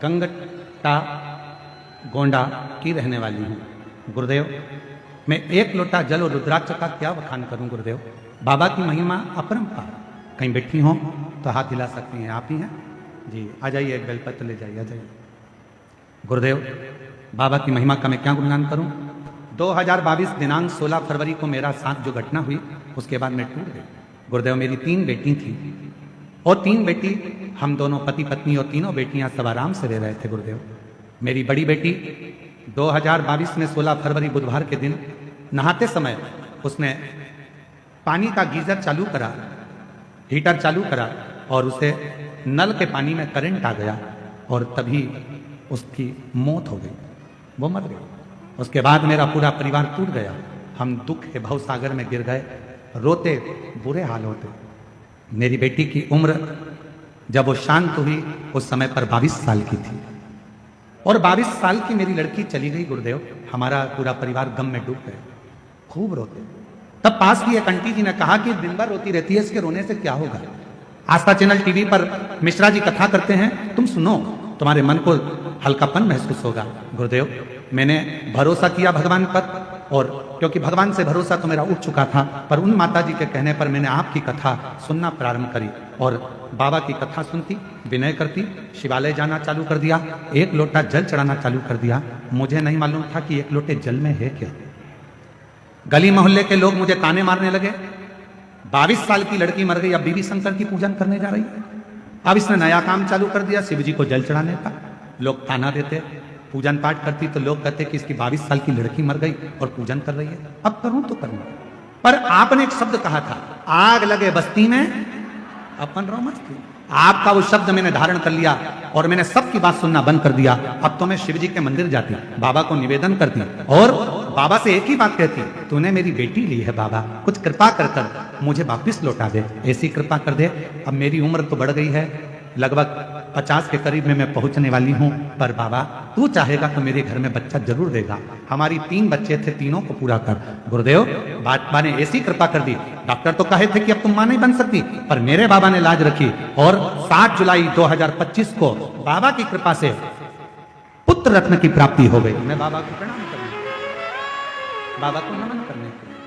गंगटा गोंडा की रहने वाली हूँ। गुरुदेव, मैं 1 लोटा जल और रुद्राक्ष का क्या बखान करूं गुरुदेव। बाबा की महिमा अपरंपार। कहीं बैठी हो तो हाथ हिला सकती हैं, आप ही हैं जी। आ जाइए, एक बेलपत्र ले जाइए, आ जाइए। गुरुदेव, बाबा की महिमा का मैं क्या गुणगान करूं। 2022 दिनांक 16 फरवरी को मेरा साथ जो घटना हुई उसके बाद मैं टूट गई। गुरुदेव, मेरी 3 बेटी थी और 3 बेटी, हम दोनों पति पत्नी और तीनों बेटियां सब आराम से रह रहे थे। गुरुदेव, मेरी बड़ी बेटी 2022 में 16 फरवरी बुधवार के दिन नहाते समय उसने पानी का गीजर चालू करा, हीटर चालू करा और उसे नल के पानी में करंट आ गया और तभी उसकी मौत हो गई, वो मर गई। उसके बाद मेरा पूरा परिवार टूट गया। हम दुख के भवसागर में गिर गए, रोते, बुरे हाल होते। मेरी बेटी की उम्र जब वो शांत हुई उस समय पर 22 साल की थी और 22 साल की मेरी लड़की चली गई। गुरुदेव, हमारा पूरा परिवार गम में डूब गए, खूब रोते। तब पास की एक आंटी जी ने कहा कि दिन भर रोती रहती है, इसके रोने से क्या होगा। आस्था चैनल टीवी पर मिश्रा जी कथा करते हैं, तुम सुनो, तुम्हारे मन को हल्कापन महसूस होगा। गुरुदेव, मैंने भरोसा किया भगवान पर, और क्योंकि भगवान से भरोसा तो मेरा उठ चुका था, पर उन माता जी के कहने पर मैंने आपकी कथा सुनना प्रारंभ करी और बाबा की कथा सुनती, विनय करती, शिवालय जाना चालू कर दिया, 1 लोटा जल चढ़ाना चालू कर दिया। मुझे नहीं मालूम था कि 1 लोटे जल में है क्या। गली मोहल्ले के लोग मुझे ताने मारने लगे, 22 साल की लड़की मर गई, अब बीबी शंकर की पूजन करने जा रही है। अब इसने नया काम चालू कर दिया, शिव जी को जल चढ़ाने का। लोग ताना देते, पूजन पाठ करती तो लोग कहते कि इसकी 22 साल की लड़की मर गई और पूजन कर रही है, अब करूं तो करूं। पर आपने एक शब्द कहा था, आग लगे बस्ती में अपन रहो मस्ती। आपका वो शब्द मैंने धारण कर लिया और मैंने सबकी बात सुनना बंद कर दिया। अब तो मैं शिव जी के मंदिर जाती, बाबा को निवेदन करती और बाबा से एक ही बात कहती, तूने मेरी बेटी ली है बाबा, कुछ कृपा कर कर मुझे वापिस लौटा दे, ऐसी कृपा कर दे। अब मेरी उम्र तो बढ़ गई है, लगभग 50 के करीब में मैं पहुंचने वाली हूं, पर बाबा तू चाहेगा तो मेरे घर में बच्चा जरूर देगा। हमारी 3 बच्चे थे, तीनों को पूरा कर। गुरुदेव, बाबा ने ऐसी कृपा कर दी, डॉक्टर तो कहे थे कि अब तुम मां नहीं बन सकती, पर मेरे बाबा ने लाज रखी और 7 जुलाई 2025 को बाबा की कृपा से पुत्र रत्न की प्राप्ति हो गई। मैं बाबा को प्रणाम करने, बाबा को नमन करने के लिए,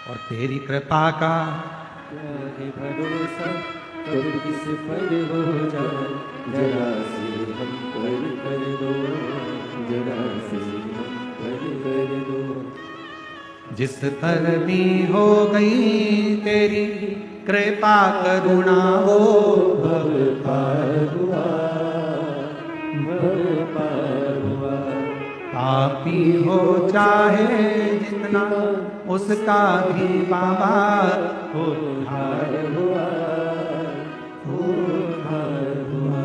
और तेरी कृपा का भरोसा कब किस पर हो जाए, जरा से हम पर कर दो, जरा से हम पर कर दो। जिस पर भी हो गई तेरी कृपा करुणा हो, भव पार हुआ, भव पार हुआ। पापी हो चाहे जितना उसका भी बाबा उद्धार हुआ, उद्धार हुआ।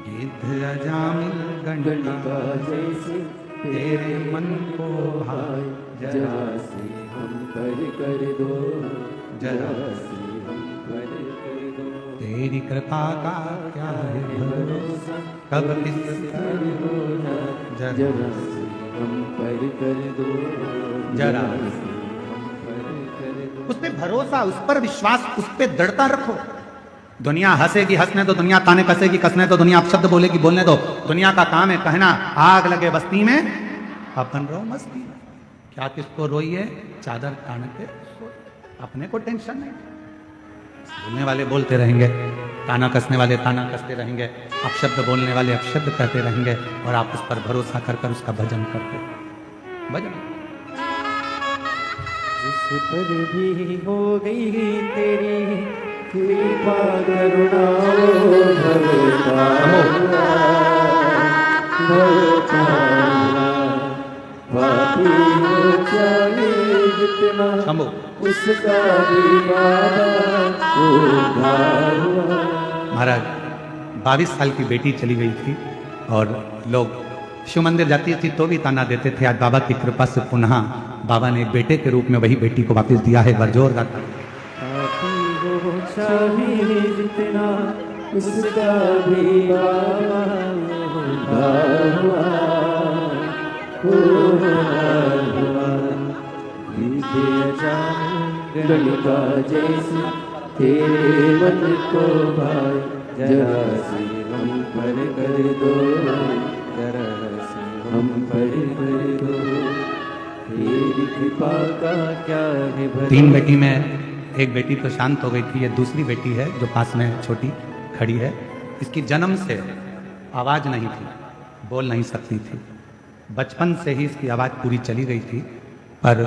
गिद्ध अजामिल गणिका गणिका जैसे तेरे मन को भाई, जरा से हम पर कर दो, जरा से हम पर कर दो। तेरी कृपा का क्या है भरोसा, कब किस पर हो जाए, जरा जरा से हम पर कर दो, जरा से हम पर कर दो। उस पे भरोसा, उस पर विश्वास, उस पे दृढ़ता रखो। दुनिया हंसेगी, हंसने दो, दुनिया ताने कसेगी, कसने दो, दुनिया अपशब्द बोलेगी, बोलने दो। दुनिया का काम है कहना, आग लगे बस्ती में अपन रहो मस्ती में। क्या किसको रोइए, चादर तान के सोइए, अपने को टेंशन नहीं। बोलने वाले बोलते रहेंगे, ताना कसने वाले ताना कसते रहेंगे, अपशब्द बोलने वाले अपशब्द कहते रहेंगे, और आप उस पर भरोसा कर कर उसका भजन करते, भजन। जिस पर भी हो गई तेरी कृपा करुणा, भव पार हुआ, भव पार हुआ। पापी हो चाहे जितना शंभू, उसका भी बाबा उद्धार हुआ। महाराज 22 साल की बेटी चली गई थी और लोग शिव मंदिर जाती थी तो भी ताना देते थे। आज बाबा की कृपा से पुनः बाबा ने एक बेटे के रूप में वही बेटी को वापस दिया है। बरजोर दाता पापी हो चाहे जितना उसका भी बाबा उद्धार हुआ, उद्धार हुआ। गणिका जैसे तेरे मन को भाई, जरा से हम पर कर दो, जरा से हम पर कर दो। तेरी कृपा का क्या है भरोसा। 3 बेटी में एक बेटी तो शांत हो गई थी, ये दूसरी बेटी है जो पास में छोटी खड़ी है। इसकी जन्म से आवाज नहीं थी, बोल नहीं सकती थी। बचपन से ही इसकी आवाज़ पूरी चली गई थी, पर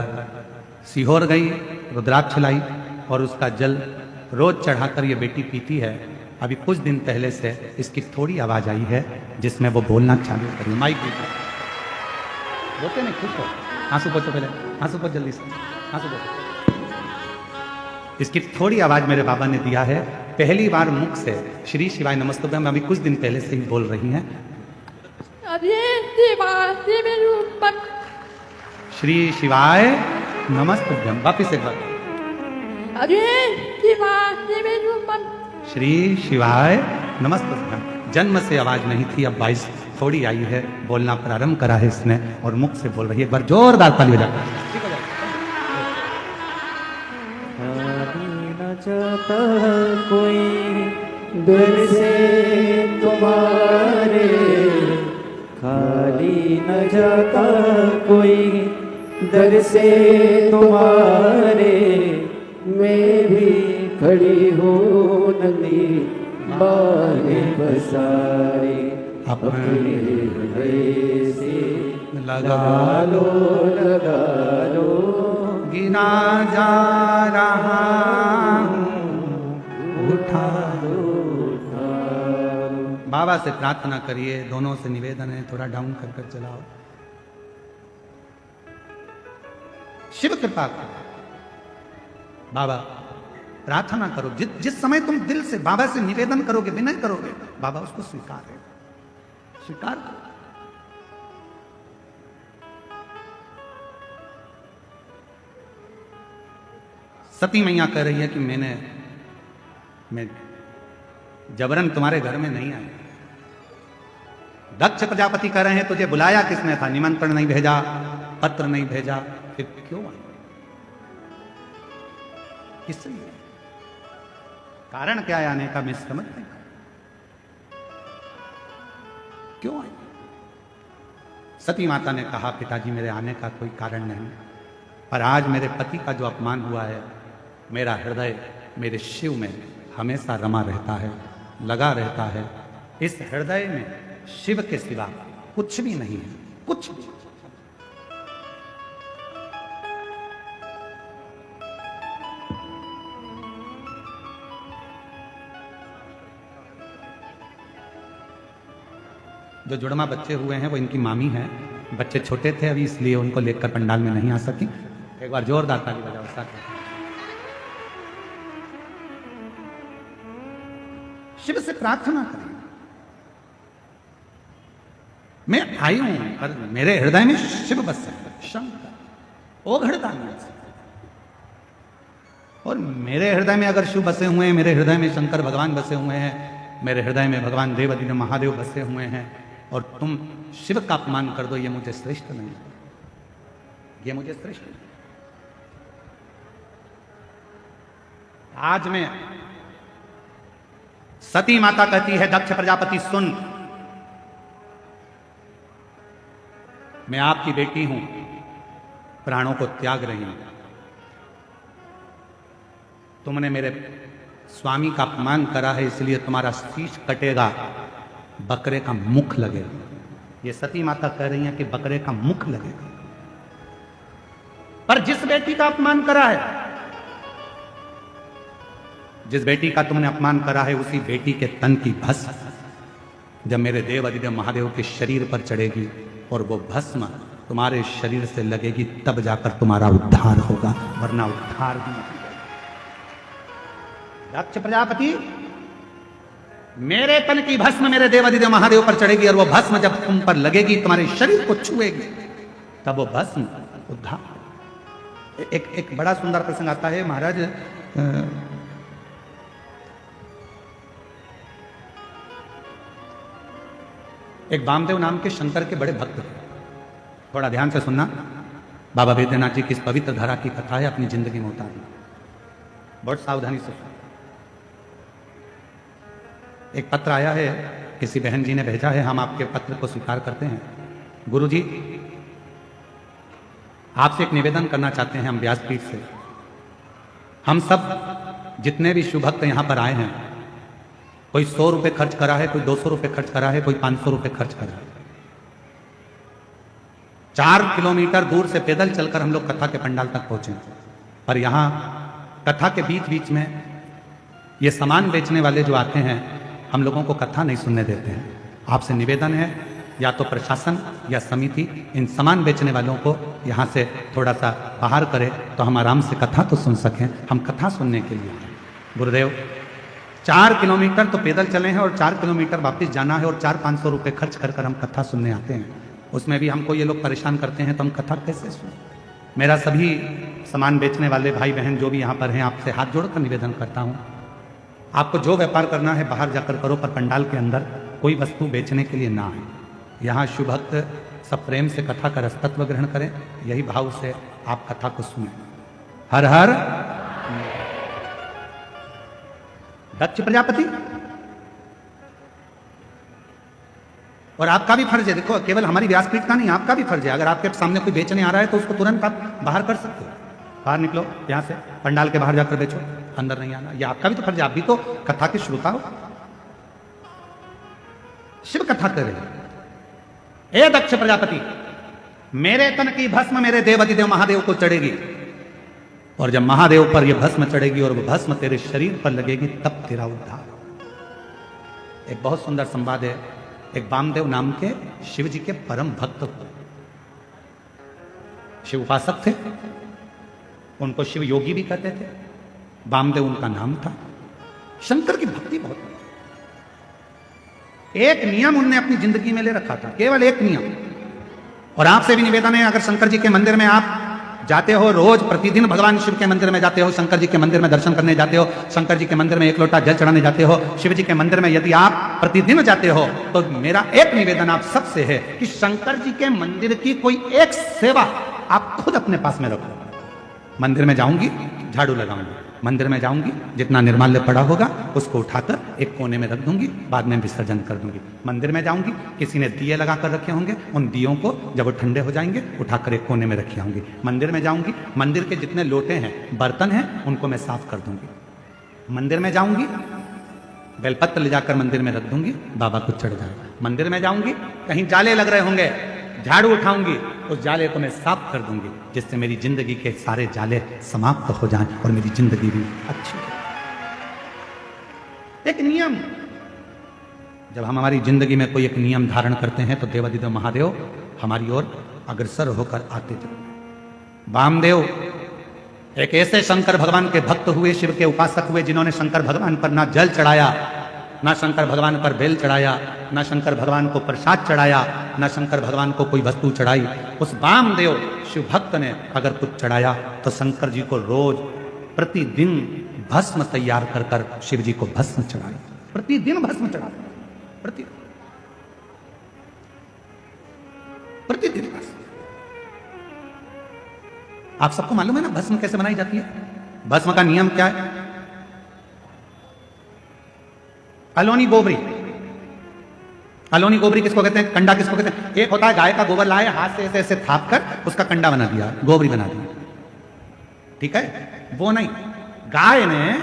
सीहोर गई, रुद्राक्ष लाई और उसका जल रोज चढ़ाकर ये बेटी पीती है। अभी कुछ दिन पहले से इसकी थोड़ी आवाज़ आई है जिसमें वो बोलना चालू करी। माइक बोलते नहीं, खुश हो, आंसू पोछो, पहले आंसू पोछ, जल्दी से आंसू पोछो। इसकी थोड़ी आवाज़ मेरे बाबा ने दिया है, पहली बार मुख से श्री शिवाय नमस्तुभ्यम अभी कुछ दिन पहले से ही बोल रही हैं। श्री शिवाय नमस्तुभ्यम, वापिस एक बार। श्री शिवाय नमस्तुभ्यम। जन्म से आवाज नहीं थी, अब 22 थोड़ी आई है, बोलना प्रारंभ करा है इसने और मुख से बोल रही है। एक बार जोरदार ताली बजा। चाहता कोई दर से तुम्हारे, खाली न जाता कोई दर से तुम्हारे। मैं भी खड़ी हूँ नंदी बाहे बसारे, अपने हृदय से लगा लो गिना जा रहा हूँ, उठा लो। बाबा से प्रार्थना करिए, दोनों से निवेदन है, थोड़ा डाउन कर कर चलाओ। शिव कृपा करो, बाबा प्रार्थना करो। जिस समय तुम दिल से बाबा से निवेदन करोगे, विनय करोगे, बाबा उसको स्वीकार है, स्वीकार करो। सती मैया कह रही है कि मैं जबरन तुम्हारे घर में नहीं आई। दक्ष प्रजापति कह रहे हैं तुझे बुलाया किसने था, निमंत्रण नहीं भेजा, पत्र नहीं भेजा, फिर क्यों आई? इसलिए कारण क्या है आने का, मैं समझ नहीं, क्यों आई? सती माता ने कहा पिताजी मेरे आने का कोई कारण नहीं, पर आज मेरे पति का जो अपमान हुआ है, मेरा हृदय मेरे शिव में हमेशा रमा रहता है, लगा रहता है। इस हृदय में शिव के सिवा कुछ भी नहीं है, कुछ भी। जो जुड़वा बच्चे हुए हैं वो इनकी मामी हैं। बच्चे छोटे थे अभी, इसलिए उनको लेकर पंडाल में नहीं आ सकी। एक बार जोरदार ताली बजाओ साथ। शिव से प्रार्थना करें। मैं आई हूं पर मेरे हृदय में शिव बस है, शंकर ओघड़दानी। और मेरे हृदय में अगर शिव बसे हुए हैं, मेरे हृदय में शंकर भगवान बसे हुए हैं, मेरे हृदय में भगवान देवादिदेव महादेव बसे हुए हैं, और तुम शिव का अपमान कर दो, ये मुझे श्रेष्ठ नहीं, ये मुझे श्रेष्ठ नहीं। आज मैं, सती माता कहती है दक्ष प्रजापति सुन, मैं आपकी बेटी हूं, प्राणों को त्याग रही हूं। तुमने मेरे स्वामी का अपमान करा है, इसलिए तुम्हारा शीश कटेगा, बकरे का मुख लगेगा। ये सती माता कह रही है कि बकरे का मुख लगेगा। पर जिस बेटी का अपमान करा है, जिस बेटी का तुमने अपमान करा है, उसी बेटी के तन की भस्म जब मेरे देव अधिदेव महादेव के शरीर पर चढ़ेगी और वो भस्म तुम्हारे शरीर से लगेगी, तब जाकर तुम्हारा उद्धार होगा, वरना उद्धार भी नहीं। दक्ष प्रजापति, मेरे तन की भस्म मेरे देव अधिदेव महादेव पर चढ़ेगी और वो भस्म जब तुम पर लगेगी, तुम्हारे शरीर को छुएगी, तब वो भस्म उद्धार। एक बड़ा सुंदर प्रसंग आता है महाराज। एक वामदेव नाम के शंकर के बड़े भक्त थे। थोड़ा ध्यान से सुनना, बाबा वैद्यनाथ जी की इस पवित्र धारा की कथा है, अपनी जिंदगी में उतारना, बहुत सावधानी से सुनना। एक पत्र आया है, किसी बहन जी ने भेजा है, हम आपके पत्र को स्वीकार करते हैं। गुरु जी, आपसे एक निवेदन करना चाहते हैं हम व्यासपीठ से। हम सब जितने भी शुभ भक्त यहां पर आए हैं, कोई 100 रुपए खर्च करा है, कोई 200 रुपए खर्च करा है, कोई 500 रुपए खर्च करा है। 4 किलोमीटर दूर से पैदल चलकर हम लोग कथा के पंडाल तक पहुंचे, पर यहाँ कथा के बीच बीच में ये सामान बेचने वाले जो आते हैं हम लोगों को कथा नहीं सुनने देते हैं। आपसे निवेदन है, या तो प्रशासन या समिति इन सामान बेचने वालों को यहाँ से थोड़ा सा बाहर करे तो हम आराम से कथा तो सुन सकें। हम कथा सुनने के लिए आए। गुरुदेव 4 किलोमीटर तो पैदल चले हैं और 4 किलोमीटर वापस जाना है और 400-500 रुपये खर्च कर कर हम कथा सुनने आते हैं। उसमें भी हमको ये लोग परेशान करते हैं तो हम कथा कैसे सुनें। मेरा सभी सामान बेचने वाले भाई बहन जो भी यहाँ पर हैं, आपसे हाथ जोड़कर निवेदन करता हूँ, आपको जो व्यापार करना है बाहर जाकर करो, पर पंडाल के अंदर कोई वस्तु बेचने के लिए ना आए। यहाँ शिव भक्त सब प्रेम से कथा का रसतत्व ग्रहण करें, यही भाव से आप कथा को सुने। हर हर दक्ष प्रजापति। और आपका भी फर्ज है, देखो केवल हमारी व्यासपीठ का नहीं, आपका भी फर्ज है। अगर आपके सामने कोई बेचने आ रहा है तो उसको तुरंत आप बाहर कर सकते हो। बाहर निकलो यहाँ से, पंडाल के बाहर जाकर बेचो, अंदर नहीं आना। ये आपका भी तो फर्ज है, आप भी तो कथा के श्रोता हो, शिव कथा कर रहे। हे दक्ष प्रजापति, मेरे तन की भस्म मेरे देवाधिदेव महादेव को चढ़ेगी, और जब महादेव पर यह भस्म चढ़ेगी और वह भस्म तेरे शरीर पर लगेगी तब तेरा उद्धार। एक बहुत सुंदर संवाद है। एक वामदेव नाम के शिव जी के परम भक्त थे, शिव उपासक थे, उनको शिव योगी भी कहते थे। वामदेव उनका नाम था। शंकर की भक्ति बहुत थी। एक नियम उनने अपनी जिंदगी में ले रखा था, केवल एक नियम। और आपसे भी निवेदन है, अगर शंकर जी के मंदिर में आप जाते हो, रोज प्रतिदिन भगवान शिव के मंदिर में जाते हो, शंकर जी के मंदिर में दर्शन करने जाते हो, शंकर जी के मंदिर में 1 लोटा जल चढ़ाने जाते हो, शिव जी के मंदिर में यदि आप प्रतिदिन जाते हो, तो मेरा एक निवेदन आप सबसे है कि शंकर जी के मंदिर की कोई एक सेवा आप खुद अपने पास में रखो। मंदिर में जाऊंगी, झाड़ू लगाऊंगी, मंदिर में जाऊंगी, जितना निर्माल्य पड़ा होगा उसको उठाकर एक कोने में रख दूंगी, बाद में विसर्जन कर दूंगी। मंदिर में जाऊंगी, किसी ने दिए लगाकर रखे होंगे, उन दियों को जब वो ठंडे हो जाएंगे उठाकर एक कोने में रखी आऊंगी। मंदिर में जाऊंगी, मंदिर के जितने लोटे हैं, बर्तन हैं, उनको मैं साफ कर दूंगी। मंदिर में जाऊंगी, बेलपत्र ले जाकर मंदिर में रख दूंगी, बाबा को चढ़ जाएगा। मंदिर में जाऊंगी, कहीं जाले लग रहे होंगे, झाड़ू उठाऊंगी, उस जाले को मैं साफ कर दूंगी, जिससे मेरी जिंदगी के सारे जाले समाप्त हो जाएं और मेरी जिंदगी भी अच्छी हो। एक नियम, जब हम हमारी जिंदगी में कोई एक नियम धारण करते हैं तो देवाधिदेव महादेव हमारी ओर अग्रसर होकर आते थे। वामदेव एक ऐसे शंकर भगवान के भक्त हुए, शिव के उपासक हुए, जिन्होंने शंकर भगवान पर ना जल चढ़ाया, ना शंकर भगवान पर बेल चढ़ाया, ना शंकर भगवान को प्रसाद चढ़ाया, ना शंकर भगवान को कोई वस्तु चढ़ाई। उस वामदेव शिव भक्त ने अगर कुछ चढ़ाया तो शंकर जी को रोज प्रतिदिन भस्म तैयार कर कर शिव जी को भस्म चढ़ाई। प्रतिदिन भस्म चढ़ाया, प्रतिदिन भस्म। आप सबको मालूम है ना भस्म कैसे बनाई जाती है? भस्म का नियम क्या है? अलोनी गोबरी। अलोनी गोबरी किसको कहते हैं? कंडा किसको कहते हैं? एक होता है गाय का गोबर लाए, हाथ से ऐसे ऐसे थाप कर उसका कंडा बना दिया, गोबरी बना दी, ठीक है? वो नहीं, गाय ने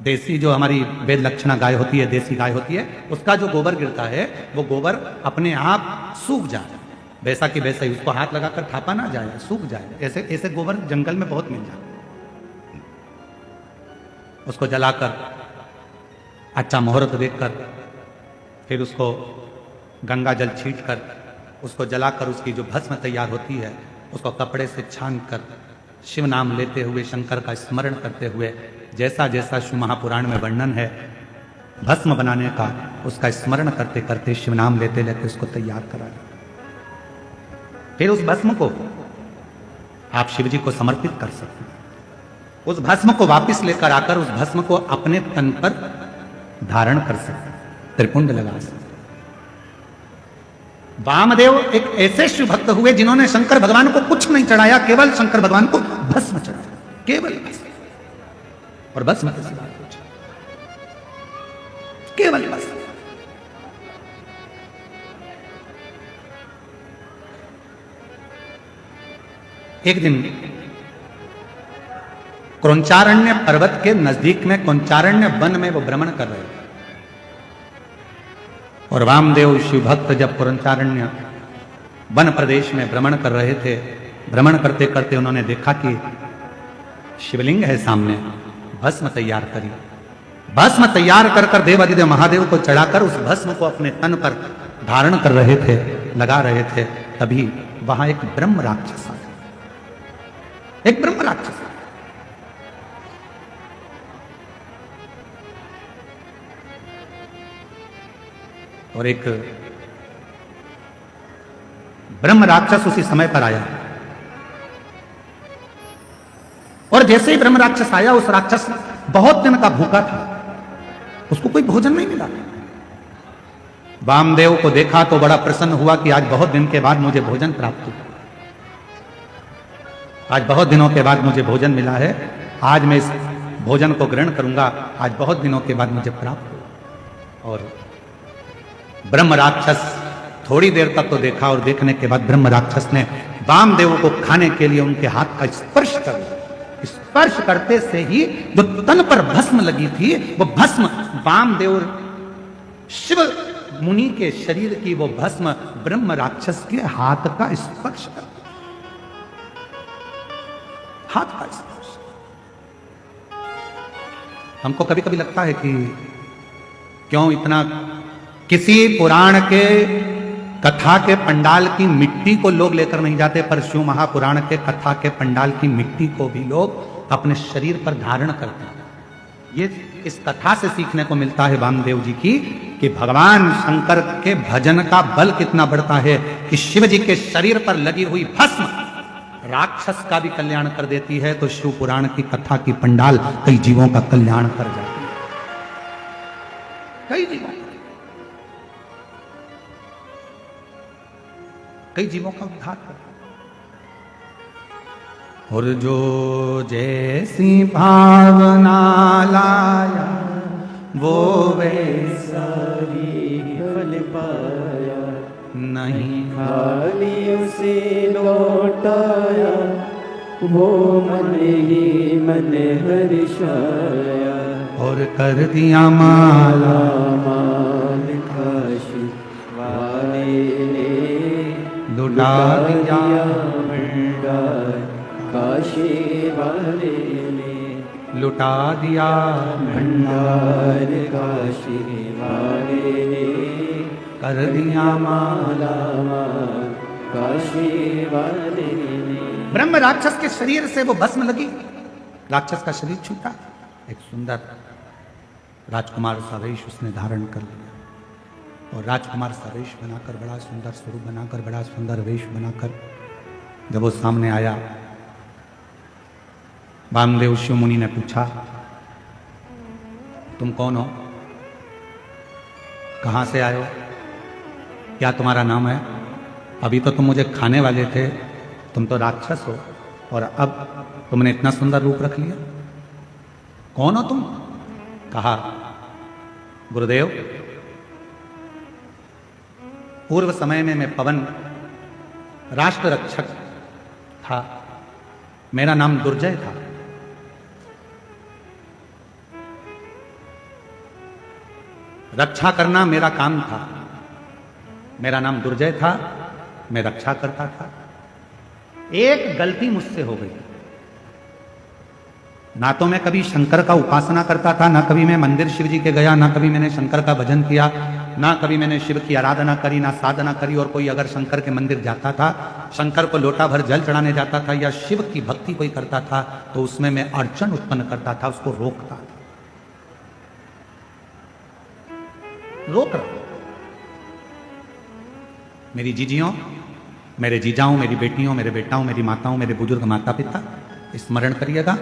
देसी जो हमारी वेद लक्षणा गाय होती है, देसी गाय होती है, उसका जो गोबर गिरता है वो गोबर अपने आप सूख जाए, वैसा कि वैसा ही, उसको हाथ लगाकर थापा ना जाए, सूख जाए। ऐसे ऐसे गोबर जंगल में बहुत मिल जाए। उसको जलाकर अच्छा मुहूर्त देखकर फिर उसको गंगा जल छीट कर उसको जलाकर उसकी जो भस्म तैयार होती है उसको कपड़े से छान कर शिव नाम लेते हुए, शंकर का स्मरण करते हुए, जैसा जैसा शिव महापुराण में वर्णन है भस्म बनाने का, उसका स्मरण करते करते, शिव नाम लेते लेते उसको तैयार करा। फिर उस भस्म को आप शिव जी को समर्पित कर सकते हैं। उस भस्म को वापस लेकर आकर उस भस्म को अपने तन पर धारण कर सकते, त्रिपुंड लगा सकते। वामदेव एक ऐसे शिव भक्त हुए जिन्होंने शंकर भगवान को कुछ नहीं चढ़ाया, केवल शंकर भगवान को भस्म चढ़ाया, केवल भस्म। और भस्म कैसी बात पूछी, केवल भस्म। एक दिन क्रौंचारण्य पर्वत के नजदीक में क्रौंचारण्य वन में वो भ्रमण कर रहे थे, और वामदेव शिव भक्त जब क्रौंचारण्य वन प्रदेश में भ्रमण कर रहे थे। भ्रमण करते करते उन्होंने देखा कि शिवलिंग है सामने, भस्म तैयार करी। भस्म तैयार कर कर देवादिदेव महादेव को चढ़ाकर उस भस्म को अपने तन पर धारण कर रहे थे, लगा रहे थे। तभी वहां एक ब्रह्म राक्षस आ गया। एक ब्रह्म राक्षस और एक ब्रह्म राक्षस उसी समय पर आया। और जैसे ही ब्रह्म राक्षस आया, उस राक्षस बहुत दिन का भूखा था, उसको कोई भोजन नहीं मिला। वामदेव को देखा तो बड़ा प्रसन्न हुआ कि आज बहुत दिन के बाद मुझे भोजन प्राप्त हुआ, आज बहुत दिनों के बाद मुझे भोजन मिला है, आज मैं इस भोजन को ग्रहण करूंगा, आज बहुत दिनों के बाद मुझे प्राप्त हुआ। और ब्रह्म राक्षस थोड़ी देर तक तो देखा, और देखने के बाद ब्रह्म राक्षस ने वामदेव को खाने के लिए उनके हाथ का स्पर्श कर दिया। स्पर्श करते से ही जो तन पर भस्म लगी थी, वो भस्म वामदेव शिव मुनि के शरीर की वो भस्म ब्रह्म राक्षस के हाथ का स्पर्श कर, हाथ का स्पर्श। हमको कभी कभी लगता है कि क्यों इतना, किसी पुराण के कथा के पंडाल की मिट्टी को लोग लेकर नहीं जाते, पर शिव महापुराण के कथा के पंडाल की मिट्टी को भी लोग अपने शरीर पर धारण करते हैं। ये इस कथा से सीखने को मिलता है वामदेव जी की, कि भगवान शंकर के भजन का बल कितना बढ़ता है, कि शिव जी के शरीर पर लगी हुई भस्म राक्षस का भी कल्याण कर देती है, तो शिव पुराण की कथा की पंडाल कई जीवों का कल्याण कर जाती है, कई जीवों का उद्धार कर। और जो जैसी भावना लाया वो वैसा सारी फल पाया, नहीं खाली उसे लौटाया, वो मन ही मन हर्षाया। और कर दिया माला मान काशी वाले ने लुटा दिया भंडार, काशी वाले ने लुटा दिया भंडार, काशी वाले ने कर दिया माला। काशी वाले ने। ब्रह्म राक्षस के शरीर से वो भस्म लगी, राक्षस का शरीर छूटा, एक सुंदर राजकुमार सा वेश उसने धारण कर लिया। और राजकुमार सा वेश बनाकर, बड़ा सुंदर स्वरूप बनाकर, बड़ा सुंदर वेश बनाकर जब वो सामने आया, वामदेव शिव मुनि ने पूछा, तुम कौन हो, कहां से आए हो, क्या तुम्हारा नाम है? अभी तो तुम मुझे खाने वाले थे, तुम तो राक्षस हो, और अब तुमने इतना सुंदर रूप रख लिया, कौन हो तुम? कहा, गुरुदेव, पूर्व समय में मैं पवन राष्ट्र रक्षक था, मेरा नाम दुर्जय था। रक्षा करना मेरा काम था, मेरा नाम दुर्जय था, मैं रक्षा करता था। एक गलती मुझसे हो गई, ना तो मैं कभी शंकर का उपासना करता था, ना कभी मैं मंदिर शिव जी के गया, ना कभी मैंने शंकर का भजन किया, ना कभी मैंने शिव की आराधना करी, ना साधना करी। और कोई अगर शंकर के मंदिर जाता था, शंकर को लोटा भर जल चढ़ाने जाता था, या शिव की भक्ति कोई करता था, तो उसमें मैं अड़चन उत्पन्न करता था, उसको रोकता था, रोक रहा। मेरी जीजियों, मेरे जीजाओं, मेरी बेटियों, मेरे बेटाओं, मेरी माताओं, मेरे बुजुर्ग माता पिता, स्मरण करिएगा,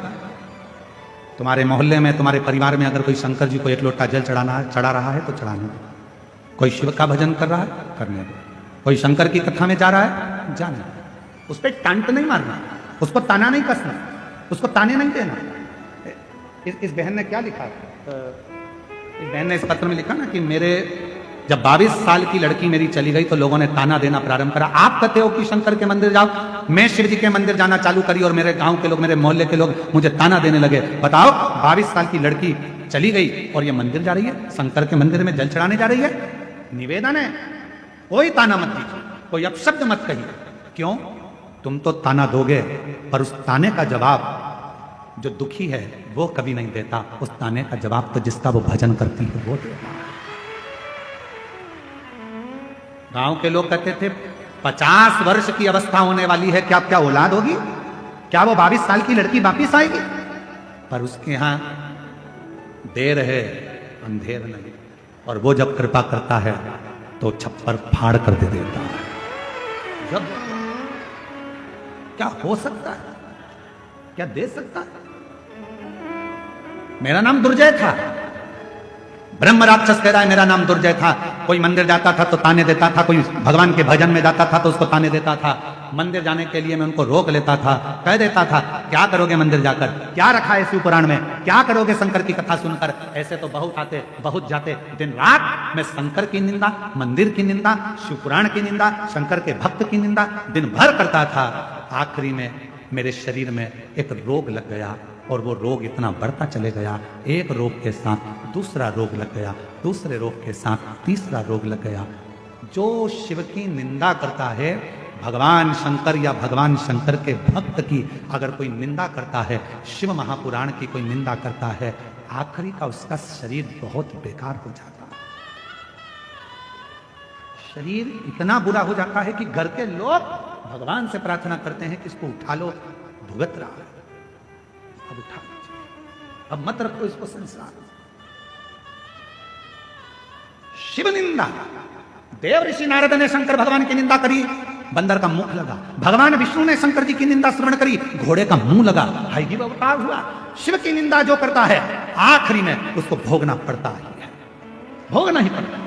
तुम्हारे मोहल्ले में, तुम्हारे परिवार में अगर कोई शंकर जी को एक लोटा जल चढ़ा रहा है तो चढ़ाने दो, कोई शिव का भजन कर रहा है करने दो, कोई शंकर की कथा में जा रहा है जाने दो, उस पर टांट नहीं मारना, उसको ताना नहीं कसना, उसको ताने नहीं देना। इस बहन ने क्या लिखा, इस बहन ने इस पत्र में लिखा ना कि मेरे जब 22 साल की लड़की मेरी चली गई तो लोगों ने ताना देना प्रारंभ करा। आप कहते हो कि शंकर के मंदिर जाओ, मैं शिव जी के मंदिर जाना चालू करी और मेरे गांव के लोग, मेरे मोहल्ले के लोग मुझे ताना देने लगे। बताओ, 22 साल की लड़की चली गई और ये मंदिर जा रही है, शंकर के मंदिर में जल चढ़ाने जा रही है, निवेदन है कोई ताना मत दीजिए, कोई अपशब्द मत कहिए। क्यों? तुम तो ताना दोगे, पर उस ताने का जवाब जो दुखी है वो कभी नहीं देता। उस ताने का जवाब तो जिसका वो भजन करती है वो देता। गांव के लोग कहते थे 50 वर्ष की अवस्था होने वाली है, क्या औलाद होगी? क्या वो 22 साल की लड़की वापिस आएगी? पर उसके यहां देर है अंधेर नहीं, और वो जब कृपा करता है तो छप्पर फाड़ कर दे देता है। जब क्या हो सकता है, क्या दे सकता है? मेरा नाम दुर्जय था, ब्रह्म राक्षस कह रहा है मेरा नाम दुर्जय था। कोई मंदिर जाता था तो ताने देता था, कोई भगवान के भजन में जाता था तो उसको ताने देता था। मंदिर जाने के लिए मैं उनको रोक लेता था, कह देता था क्या करोगे मंदिर जाकर, क्या रखा है शिव पुराण में, क्या करोगे शंकर की कथा सुनकर। ऐसे तो बहुत आते बहुत जाते, दिन रात मैं शंकर की निंदा, मंदिर की निंदा, शिव पुराण की निंदा, शंकर के भक्त की निंदा दिन भर करता था। आखिरी में मेरे शरीर में एक रोग लग गया, और वो रोग इतना बढ़ता चले गया। एक रोग के साथ दूसरा रोग लग गया, दूसरे रोग के साथ तीसरा रोग लग गया। जो शिव की निंदा करता है, भगवान शंकर या भगवान शंकर के भक्त की अगर कोई निंदा करता है, शिव महापुराण की कोई निंदा करता है, आखिरी का उसका शरीर बहुत बेकार हो जाता है। शरीर इतना बुरा हो जाता है कि घर के लोग भगवान से प्रार्थना करते हैं कि इसको उठा लो, भुगत रहा है, अब उठा लीजिए, अब मत रखो इसको संसार। शिव निंदा, देव ऋषि नारद ने शंकर भगवान की निंदा करी, बंदर का मुख लगा। भगवान विष्णु ने शंकर जी की निंदा श्रवण करी, घोड़े का मुंह लगा, हाईगी अवतार हुआ। शिव की निंदा जो करता है आखिरी में उसको भोगना पड़ता ही है, भोगना ही पड़ता है।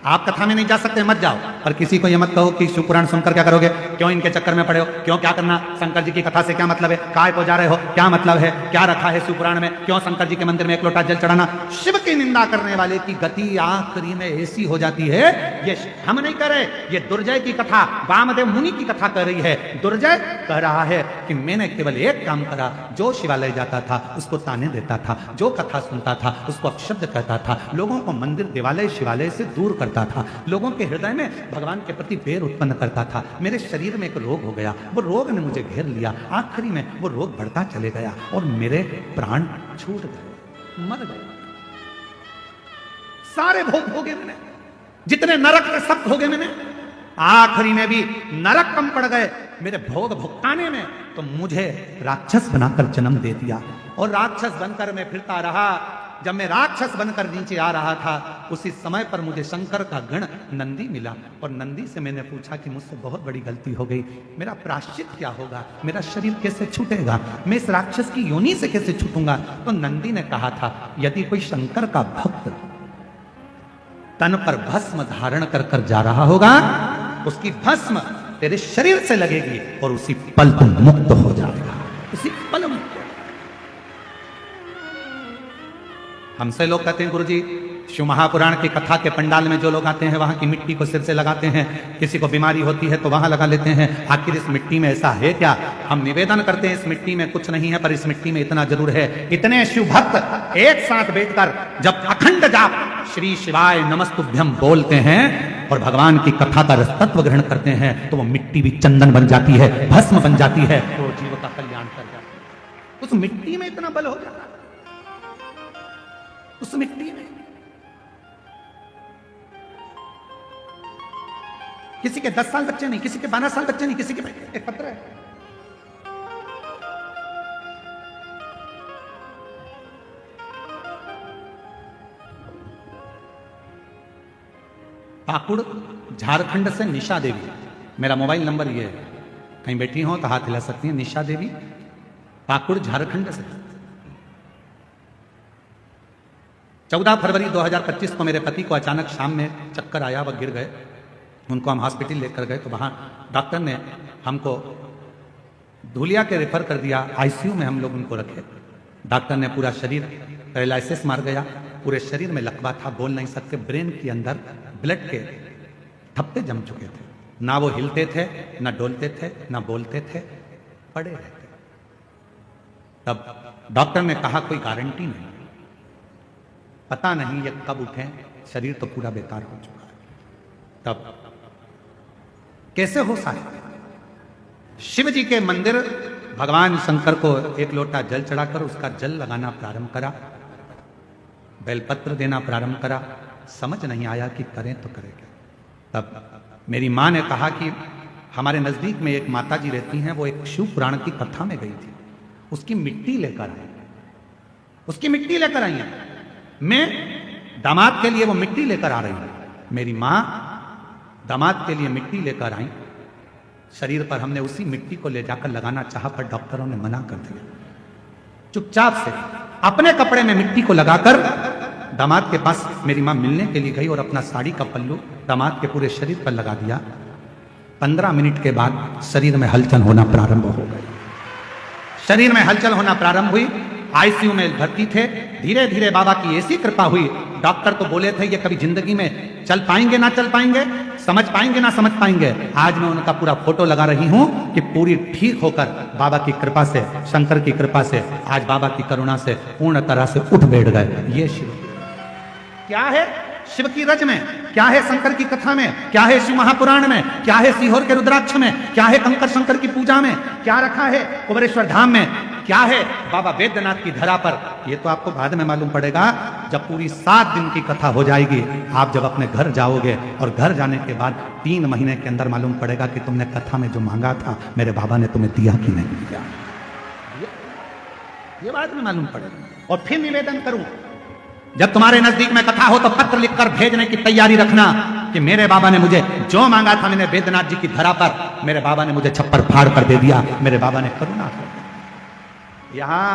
आप कथा में नहीं जा सकते, मत जाओ, पर किसी को ये मत कहो कि शिव पुराण सुनकर क्या करोगे, क्यों इनके चक्कर में पड़े हो, क्यों क्या करना, शंकर जी की कथा से क्या मतलब है, काय को जा रहे हो, क्या मतलब है, क्या रखा है शिव पुराण में, क्यों शंकर जी के मंदिर में एक लोटा जल चढ़ाना। शिव की निंदा करने वाले की गति आखिरी में ऐसी हो जाती है, ये हम नहीं कह रहे, ये दुर्जय की कथा वामदेव मुनि की कथा कह रही है। दुर्जय कह रहा है कि मैंने केवल एक काम करा, जो शिवालय जाता था उसको ताने देता था, जो कथा सुनता था उसको अपशब्द कहता था, लोगों को मंदिर देवालय शिवालय से दूर करता था, लोगों के हृदय में भगवान के प्रति बैर उत्पन्न करता था। मेरे शरीर में एक रोग हो गया, वो रोग ने मुझे घेर लिया, आखिरी में वो रोग बढ़ता चले गया और मेरे प्राण छूट गए, मर गए। सारे भोग भोगे मैंने, जितने नरक के सब भोगे मैंने, आखिरी में भी नरक कम पड़ गए मेरे भोग भुगताने में, तो मुझे राक्षस बनाकर जन्म दे दिया। और राक्षस बनकर मैं फिरता रहा। जब मैं राक्षस बनकर नीचे आ रहा था, उसी समय पर मुझे शंकर का गण नंदी मिला, और नंदी से मैंने पूछा कि मुझसे बहुत बड़ी गलती हो गई, मेरा प्रायश्चित क्या होगा, मेरा शरीर कैसे छूटेगा, मैं इस राक्षस की योनि से कैसे छूटूंगा। तो नंदी ने कहा था, यदि कोई शंकर का भक्त तन पर भस्म धारण कर कर जा रहा होगा, उसकी भस्म तेरे शरीर से लगेगी और उसी पल तुम मुक्त हो जाएगा, उसी पल मुक्त। हमसे लोग कहते हैं गुरुजी शिव महापुराण की कथा के पंडाल में जो लोग आते हैं वहां की मिट्टी को सिर से लगाते हैं, किसी को बीमारी होती है तो वहां लगा लेते हैं, आखिर इस मिट्टी में ऐसा है क्या। हम निवेदन करते हैं इस मिट्टी में कुछ नहीं है, पर इस मिट्टी में इतना जरूर है। इतने शिव भक्त एक साथ बैठकर जब अखंड जाप श्री शिवाय नमस्तुभ्यम बोलते हैं और भगवान की कथा का रसतत्व ग्रहण करते हैं, तो वो मिट्टी भी चंदन बन जाती है, भस्म बन जाती है, तो जीव का कल्याण कर जाती है। उस मिट्टी में इतना बल हो जाता है, उस मिट्टी में। किसी के 10 साल बच्चे नहीं, किसी के 12 साल बच्चे नहीं, किसी के एक पत्र है। पाकुड़ झारखंड से निशा देवी, मेरा मोबाइल नंबर ये है, कहीं बैठी हो तो हाथ हिला सकती हैं। निशा देवी पाकुड़ झारखंड से। 14 फरवरी 2025 को मेरे पति को अचानक शाम में चक्कर आया, वह गिर गए। उनको हम हॉस्पिटल लेकर गए तो वहाँ डॉक्टर ने हमको धुलिया के रेफर कर दिया, आईसीयू में हम लोग उनको रखे। डॉक्टर ने पूरा शरीर पैरालिसिस मार गया, पूरे शरीर में लकवा था, बोल नहीं सकते, ब्रेन के अंदर ब्लड के थप्पे जम चुके थे, ना वो हिलते थे, ना डोलते थे, ना बोलते थे, पड़े रहते। तब डॉक्टर ने कहा कोई गारंटी नहीं, पता नहीं ये कब उठे, शरीर तो पूरा बेकार हो चुका है। तब कैसे हो सकता? शिव जी के मंदिर भगवान शंकर को एक लोटा जल चढ़ाकर उसका जल लगाना प्रारंभ करा, बेलपत्र देना प्रारंभ करा। समझ नहीं आया कि करें तो करें क्या। तब मेरी मां ने कहा कि हमारे नजदीक में एक माता जी रहती हैं, वो एक शिव पुराण की कथा में गई थी, उसकी मिट्टी लेकर आई, उसकी मिट्टी लेकर आई है। मैं दामाद के लिए वो मिट्टी लेकर आ रही हूं। मेरी मां दामाद के लिए मिट्टी लेकर आई, शरीर पर हमने उसी मिट्टी को ले जाकर लगाना चाहा, पर डॉक्टरों ने मना कर दिया। चुपचाप से अपने कपड़े में मिट्टी को लगाकर दामाद के पास मेरी मां मिलने के लिए गई और अपना साड़ी का पल्लू दामाद के पूरे शरीर पर लगा दिया। 15 मिनट के बाद शरीर में हलचल होना प्रारंभ हो गई। शरीर में हलचल होना प्रारंभ हुई। आईसीयू में भर्ती थे। धीरे धीरे बाबा की ऐसी कृपा हुई, डॉक्टर तो बोले थे ये कभी जिंदगी में चल पाएंगे ना चल पाएंगे, समझ पाएंगे ना समझ पाएंगे। आज मैं उनका पूरा फोटो लगा रही हूं कि पूरी ठीक होकर बाबा की कृपा से, शंकर की कृपा से, आज बाबा की करुणा से पूर्ण तरह से उठ बैठ गए। ये शिव क्या है, शिव की रज में क्या है, शंकर की कथा में क्या है, शिव महापुराण में क्या है, सीहोर के रुद्राक्ष में क्या है, कंकर शंकर की पूजा में क्या रखा है, कुबेरेश्वर धाम में क्या है, बाबा वैद्यनाथ की धरा पर। ये तो आपको बाद में मालूम पड़ेगा जब पूरी 7 दिन की कथा हो जाएगी। आप जब अपने घर जाओगे और घर जाने के बाद 3 महीने के अंदर मालूम पड़ेगा कि तुमने कथा में जो मांगा था मेरे बाबा ने तुम्हें दिया कि नहीं दिया। ये बाद में मालूम पड़ेगा। और फिर निवेदन करूं, जब तुम्हारे नजदीक में कथा हो तो पत्र लिखकर भेजने की तैयारी रखना कि मेरे बाबा ने मुझे जो मांगा था, मैंने वैद्यनाथ जी की धरा पर, मेरे बाबा ने मुझे छप्पर फाड़ कर दे दिया, मेरे बाबा ने करुणा कर दी। यहां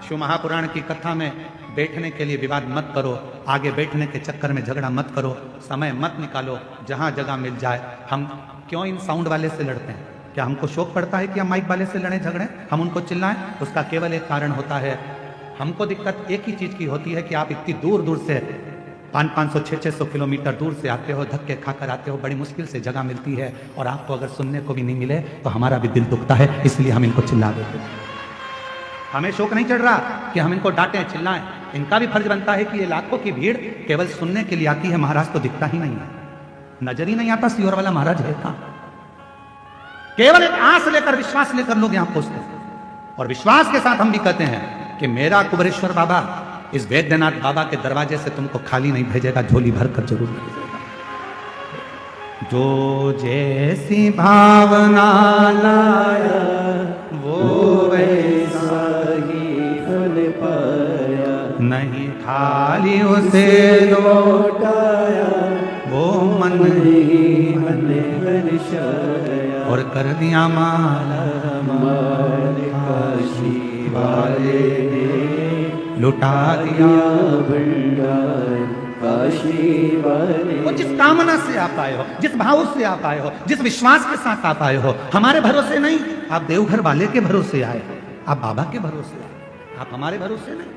शिव महापुराण की कथा में बैठने के लिए विवाद मत करो, आगे बैठने के चक्कर में झगड़ा मत करो, समय मत निकालो, जहां जगह मिल जाए। हम क्यों इन साउंड वाले से लड़ते हैं? क्या हमको शौक पड़ता है कि हम माइक वाले से लड़े झगड़े, हम उनको चिल्लाएं? उसका केवल एक कारण होता है, हमको दिक्कत एक ही चीज की होती है कि आप इतनी दूर दूर से 500-500 600 किलोमीटर दूर से आते हो, धक्के खाकर आते हो, बड़ी मुश्किल से जगह मिलती है, और आपको अगर सुनने को भी नहीं मिले तो हमारा भी दिल दुखता है, इसलिए हम इनको चिल्ला देते हैं। हमें शौक नहीं चढ़ रहा कि हम इनको डांटें चिल्लाएं। इनका भी फर्ज बनता है कि ये लाखों की भीड़ केवल सुनने के लिए आती है, महाराज तो दिखता ही नहीं है, नजर ही नहीं आता सीहोर वाला महाराज है कहां। केवल एक आस लेकर, विश्वास लेकर लोग यहां पहुंचते हैं, और विश्वास के साथ हम भी कहते हैं कि मेरा कुबेरेश्वर बाबा इस वैद्यनाथ बाबा के दरवाजे से तुमको खाली नहीं भेजेगा, झोली भर कर जरूर भेजेगा। जो जैसी भावना लाया वो वैसा ही फल पाया, नहीं खाली उसे लौटाया वो मन ही मन हर्षाया, और कर दिया माला माल काशी वाले ने लुटा दिया भंडार काशी वाले। वो जिस कामना से आप आए हो, जिस भाव से आप आए हो, जिस विश्वास के साथ आप आए हो, हमारे भरोसे नहीं, आप देवघर वाले के भरोसे आए हो, आप बाबा के भरोसे आए, आप हमारे भरोसे नहीं।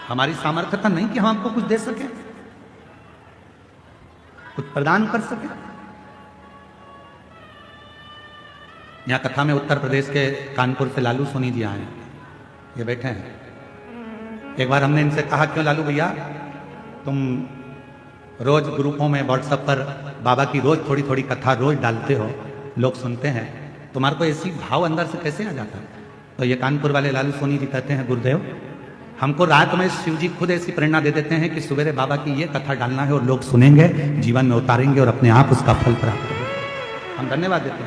हमारी सामर्थ्यता नहीं कि हम आपको कुछ दे सके, कुछ प्रदान कर सके। यहां कथा में उत्तर प्रदेश के कानपुर से लालू सोनी जी आए, ये बैठे हैं। एक बार हमने इनसे कहा, क्यों लालू भैया तुम रोज ग्रुपों में व्हाट्सएप पर बाबा की रोज थोड़ी थोड़ी कथा रोज डालते हो, लोग सुनते हैं, तुम्हारे को ऐसी भाव अंदर से कैसे आ जाता है? तो ये कानपुर वाले लालू सोनी जी कहते हैं, गुरुदेव हमको रात में शिव जी खुद ऐसी प्रेरणा दे देते हैं कि सवेरे बाबा की ये कथा डालना है, और लोग सुनेंगे, जीवन में उतारेंगे और अपने आप उसका फल प्राप्त करेंगे। हम धन्यवाद देते हैं।